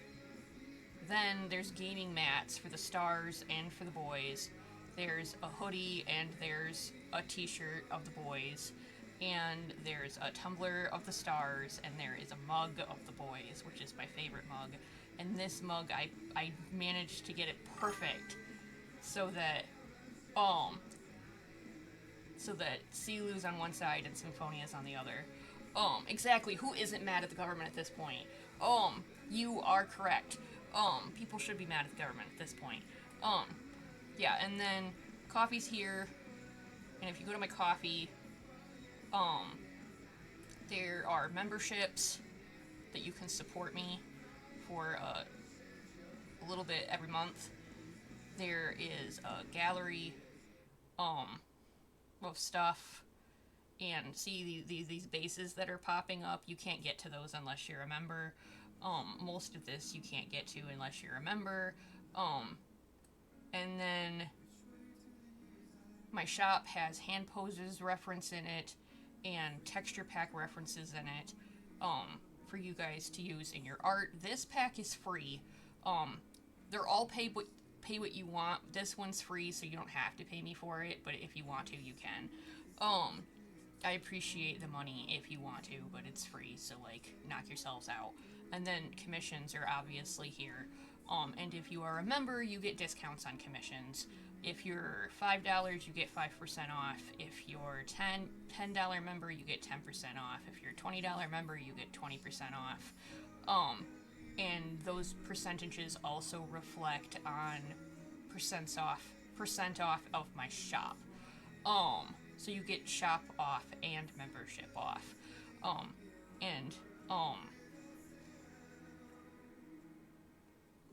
then there's gaming mats for the stars and for the boys. There's a hoodie, and there's a t-shirt of the boys, and there's a tumbler of the stars, and there is a mug of the boys, which is my favorite mug. And this mug, I managed to get it perfect so that Silu's on one side and Sinfonia's on the other. Exactly, who isn't mad at the government at this point? You are correct. People should be mad at the government at this point. Yeah, and then coffee's here, and if you go to my coffee, there are memberships that you can support me for a little bit every month. There is a gallery of stuff, and see these bases that are popping up, you can't get to those unless you're a member. Most of this you can't get to unless you're a member. And then my shop has hand poses reference in it and texture pack references in it for you guys to use in your art. This pack is free. They're all pay what you want. This one's free, so you don't have to pay me for it, but if you want to, you can. I appreciate the money if you want to, but it's free, so like, knock yourselves out. And then commissions are obviously here. And if you are a member, you get discounts on commissions. If you're $5, you get 5% off. If you're $10 member, you get 10% off. If you're a $20 member, you get 20% off. And those percentages also reflect on percent off of my shop. So you get shop off and membership off.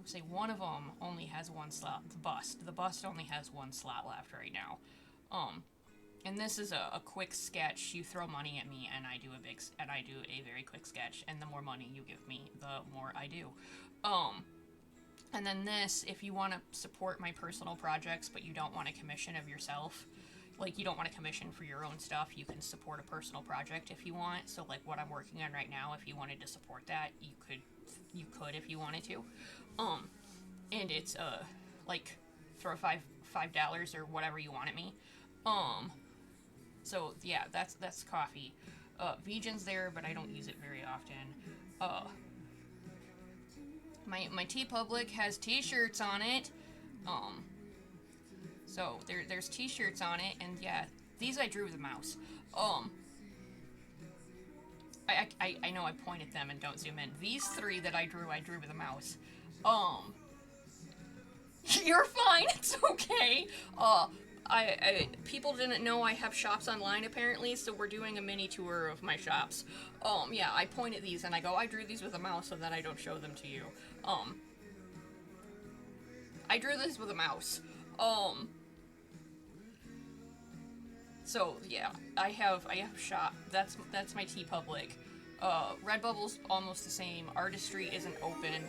Say one of them only has one slot. The bust only has one slot left right now. And this is a quick sketch. You throw money at me, and I do a very quick sketch. And the more money you give me, the more I do. And then this, if you want to support my personal projects, but you don't want a commission of yourself, like you don't want a commission for your own stuff, you can support a personal project if you want. So like what I'm working on right now, if you wanted to support that, you could if you wanted to. And it's like throw $5 or whatever you want at me. So yeah, that's coffee. Vegan's there, but I don't use it very often. My TeePublic has t-shirts on it. So there's t-shirts on it, and yeah, these I drew with a mouse. I know I point at them and don't zoom in. These three that I drew with a mouse. You're fine, it's okay. People didn't know I have shops online apparently, so we're doing a mini tour of my shops. Yeah, I point at these and I go, I drew these with a mouse so that I don't show them to you. I drew this with a mouse. So yeah, I have a shop. That's my TeePublic. Redbubble's almost the same. Artistry isn't open.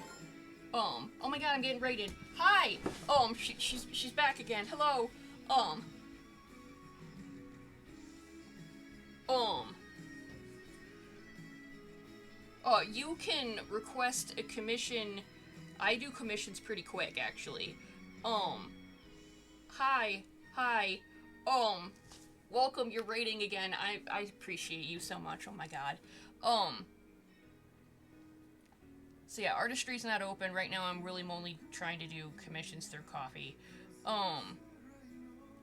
Oh my god, I'm getting raided. Hi! She's back again. Hello. Um, um, you can request a commission. I do commissions pretty quick, actually. Um, hi, hi. Um, welcome, you're raiding again. I appreciate you so much, oh my god. Um, so yeah, artistry's not open. Right now I'm really only trying to do commissions through coffee.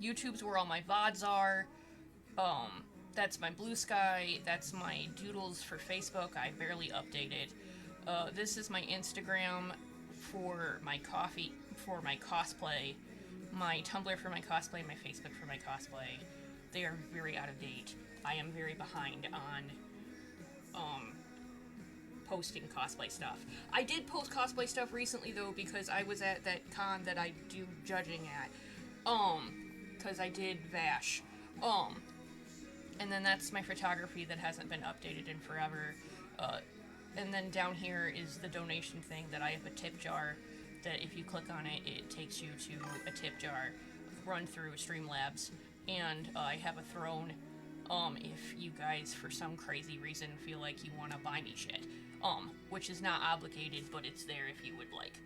YouTube's where all my VODs are. That's my Blue Sky. That's my doodles for Facebook. I barely updated. This is my Instagram for my coffee, for my cosplay. My Tumblr for my cosplay, my Facebook for my cosplay. They are very out of date. I am very behind on posting cosplay stuff. I did post cosplay stuff recently though because I was at that con that I do judging at. Because I did Vash. And then that's my photography that hasn't been updated in forever. And then down here is the donation thing that I have a tip jar that if you click on it, it takes you to a tip jar run through Streamlabs. And I have a throne if you guys, for some crazy reason, feel like you want to buy me shit. Which is not obligated, but it's there if you would like.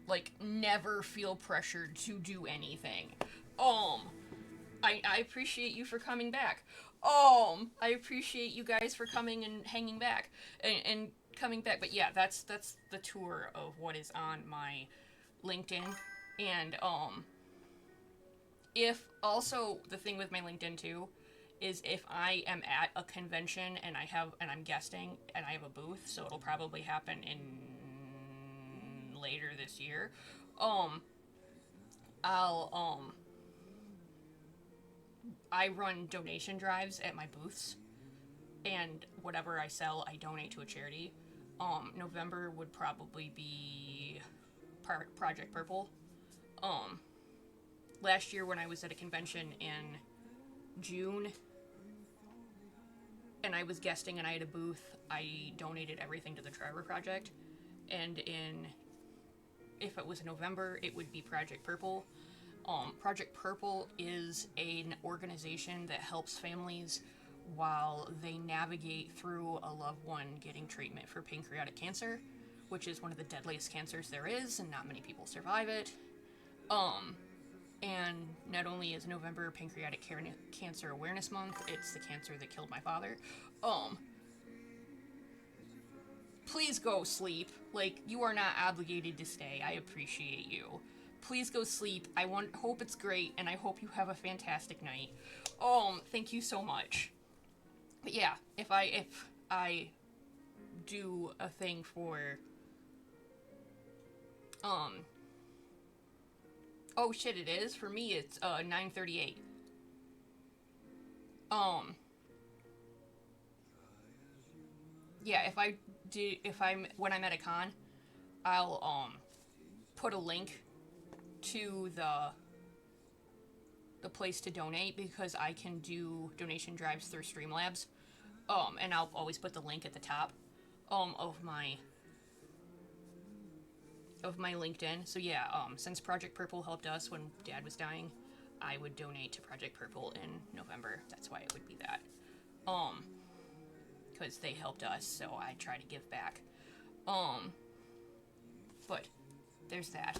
Like, never feel pressured to do anything. I appreciate you for coming back. I appreciate you guys for coming and hanging back and coming back. But yeah, that's the tour of what is on my LinkedIn. And if also the thing with my LinkedIn too is if I am at a convention and I'm guesting and I have a booth, so it'll probably happen in later this year. I run donation drives at my booths, and whatever I sell, I donate to a charity. November would probably be Project Purple. Last year when I was at a convention in June, and I was guesting and I had a booth, I donated everything to the Trevor Project. And if it was November, it would be Project Purple. Project Purple is an organization that helps families while they navigate through a loved one getting treatment for pancreatic cancer, which is one of the deadliest cancers there is, and not many people survive it. And not only is November Pancreatic Cancer Awareness Month, it's the cancer that killed my father. Please go sleep. Like, you are not obligated to stay. I appreciate you. Please go sleep. I hope it's great, and I hope you have a fantastic night. Thank you so much. But yeah, if I do a thing for, oh shit, it is? For me, it's, 9:38. Yeah, when I'm at a con, I'll, put a link to the place to donate, because I can do donation drives through Streamlabs. And I'll always put the link at the top, of my LinkedIn. So yeah, since Project Purple helped us when Dad was dying, I would donate to Project Purple in November. That's why it would be that. Because they helped us, so I try to give back. But there's that.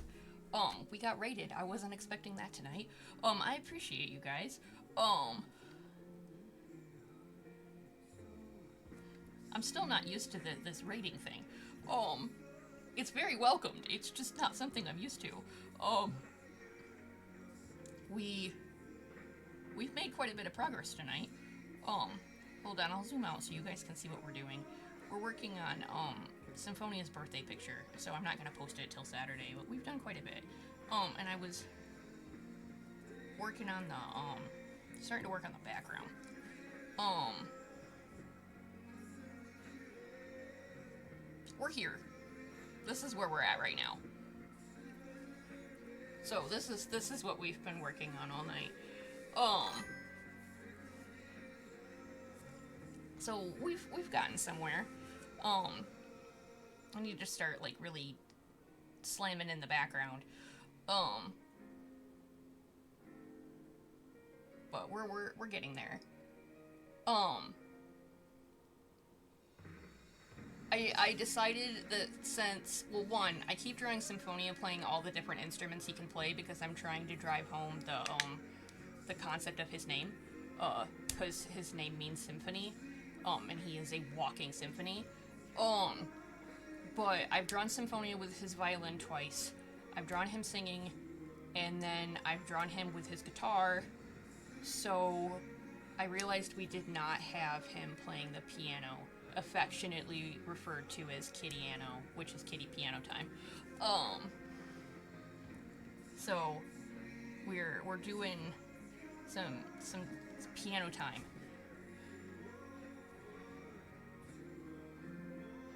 We got raided. I wasn't expecting that tonight. I appreciate you guys. I'm still not used to this raiding thing. It's very welcomed. It's just not something I'm used to. We've made quite a bit of progress tonight. Hold on, I'll zoom out so you guys can see what we're doing. We're working on, Sinfonia's birthday picture, so I'm not gonna post it till Saturday, but we've done quite a bit. And I was working on the, starting to work on the background. We're here. This is where we're at right now. So this is what we've been working on all night. So we've gotten somewhere. Um, I need to start like really slamming in the background. Um, but we're getting there. Um, I decided that since, well, one, I keep drawing Sinfonia playing all the different instruments he can play because I'm trying to drive home the concept of his name, because his name means symphony, and he is a walking symphony. Um, but I've drawn Sinfonia with his violin twice. I've drawn him singing, and then I've drawn him with his guitar. So I realized we did not have him playing the piano, affectionately referred to as Kittyano, which is kitty piano time. Um, so we're doing some piano time.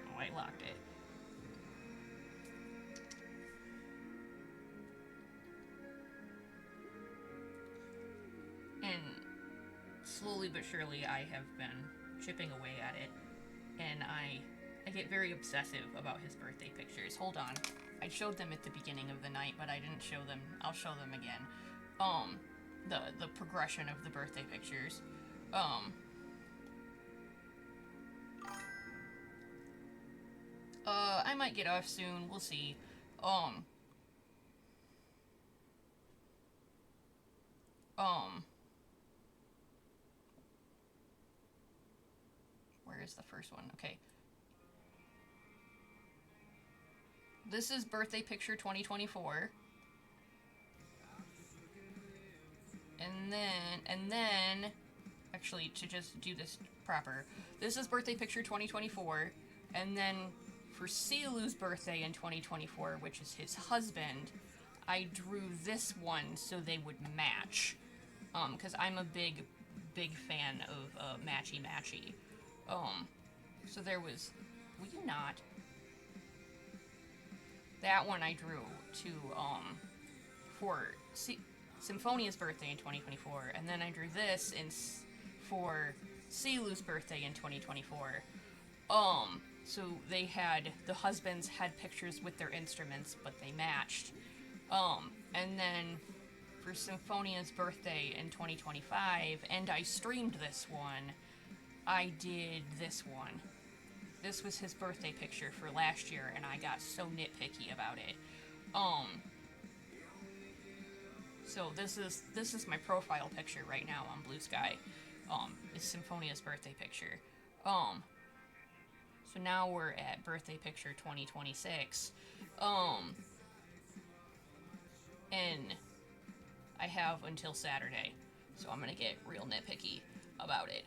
Oh, I locked it. And slowly but surely I have been chipping away at it, and I get very obsessive about his birthday pictures. Hold on. I showed them at the beginning of the night, but I didn't show them. I'll show them again. The progression of the birthday pictures. I might get off soon. We'll see. Um, um, where is the first one? Okay. This is birthday picture 2024. And then, actually, to just do this proper, this is birthday picture 2024, and then for Silu's birthday in 2024, which is his husband, I drew this one so they would match, because I'm a big fan of matchy. So there was, will you not? That one I drew to, for Symphonia's birthday in 2024, and then I drew this for Silu's birthday in 2024. So they had, the husbands had pictures with their instruments, but they matched. And then for Symphonia's birthday in 2025, and I streamed this one, I did this one. This was his birthday picture for last year, and I got so nitpicky about it. So this is my profile picture right now on Blue Sky. It's Symphonia's birthday picture. So now we're at birthday picture 2026. And I have until Saturday, so I'm gonna get real nitpicky about it.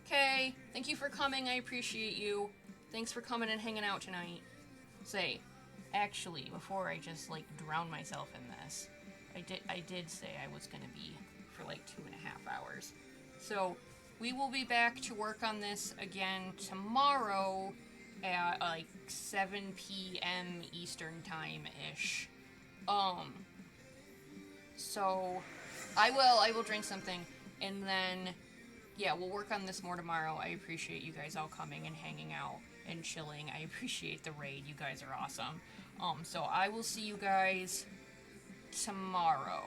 Okay, thank you for coming, I appreciate you. Thanks for coming and hanging out tonight. Say, actually, before I just like drown myself in this, I did say I was gonna be for like 2.5 hours. So we will be back to work on this again tomorrow at like 7 p.m. Eastern time ish. So I will drink something, and then yeah, we'll work on this more tomorrow. I appreciate you guys all coming and hanging out and chilling. I appreciate the raid. You guys are awesome. So I will see you guys tomorrow.